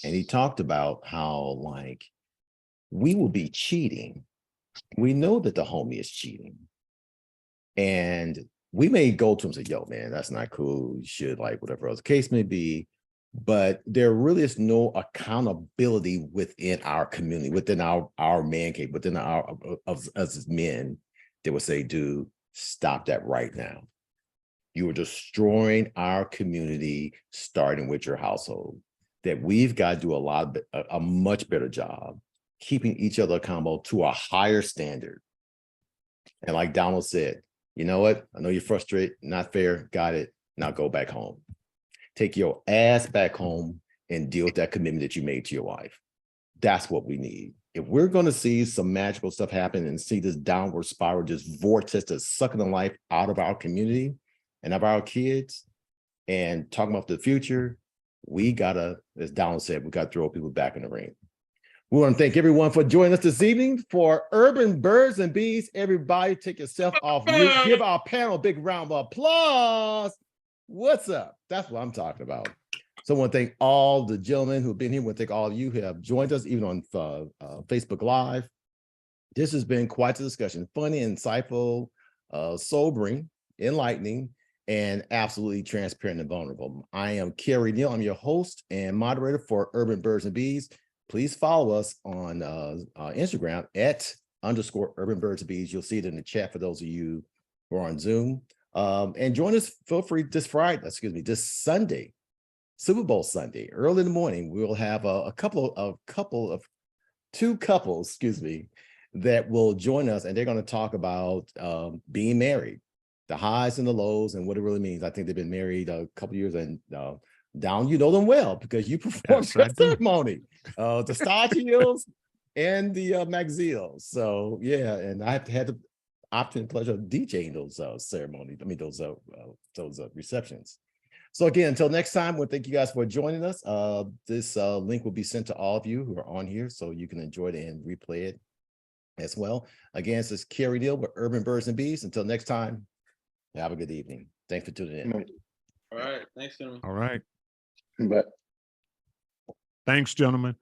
And he talked about how, like, we will be cheating. We know that the homie is cheating. And we may go to him and say, yo, man, that's not cool. You should, like, whatever else the case may be. But there really is no accountability within our community, within our man cave, within our of us as men that would say, dude, stop that right now. You are destroying our community, starting with your household. That we've got to do a much better job keeping each other accountable to a higher standard. And like Donald said, you know what? I know you're frustrated, not fair, got it. Now go back home. Take your ass back home and deal with that commitment that you made to your wife. That's what we need. If we're going to see some magical stuff happen and see this downward spiral, just vortex that's sucking the life out of our community and of our kids, and talking about the future, we gotta, as Donald said, we gotta throw people back in the ring. We want to thank everyone for joining us this evening for Urban Birds and Bees. Everybody take yourself off mute. Give our panel a big round of applause. What's up? That's what I'm talking about. So I want to thank all the gentlemen who've been here. I want to thank all of you who have joined us, even on Facebook Live. This has been quite a discussion. Funny, insightful, sobering, enlightening, and absolutely transparent and vulnerable. I am Kerry Neal. I'm your host and moderator for Urban Birds and Bees. Please follow us on Instagram @_Urban Birds and Bees. You'll see it in the chat for those of you who are on Zoom. And join us, feel free, this Sunday, Super Bowl Sunday, early in the morning. We'll have two couples, that will join us, and they're going to talk about being married, the highs and the lows, and what it really means. I think they've been married a couple years, and Down, you know them well because you performed the ceremony, the Star Heels and the Maxills. So yeah, and I had the option and pleasure of DJing those ceremonies. I mean those receptions. So again, until next time, we thank you guys for joining us. This link will be sent to all of you who are on here, so you can enjoy it and replay it as well. Again, this is Kerry Neal with Urban Birds and Bees. Until next time, have a good evening. Thanks for tuning in. All right, thanks, gentlemen. All right. But Thanks, gentlemen.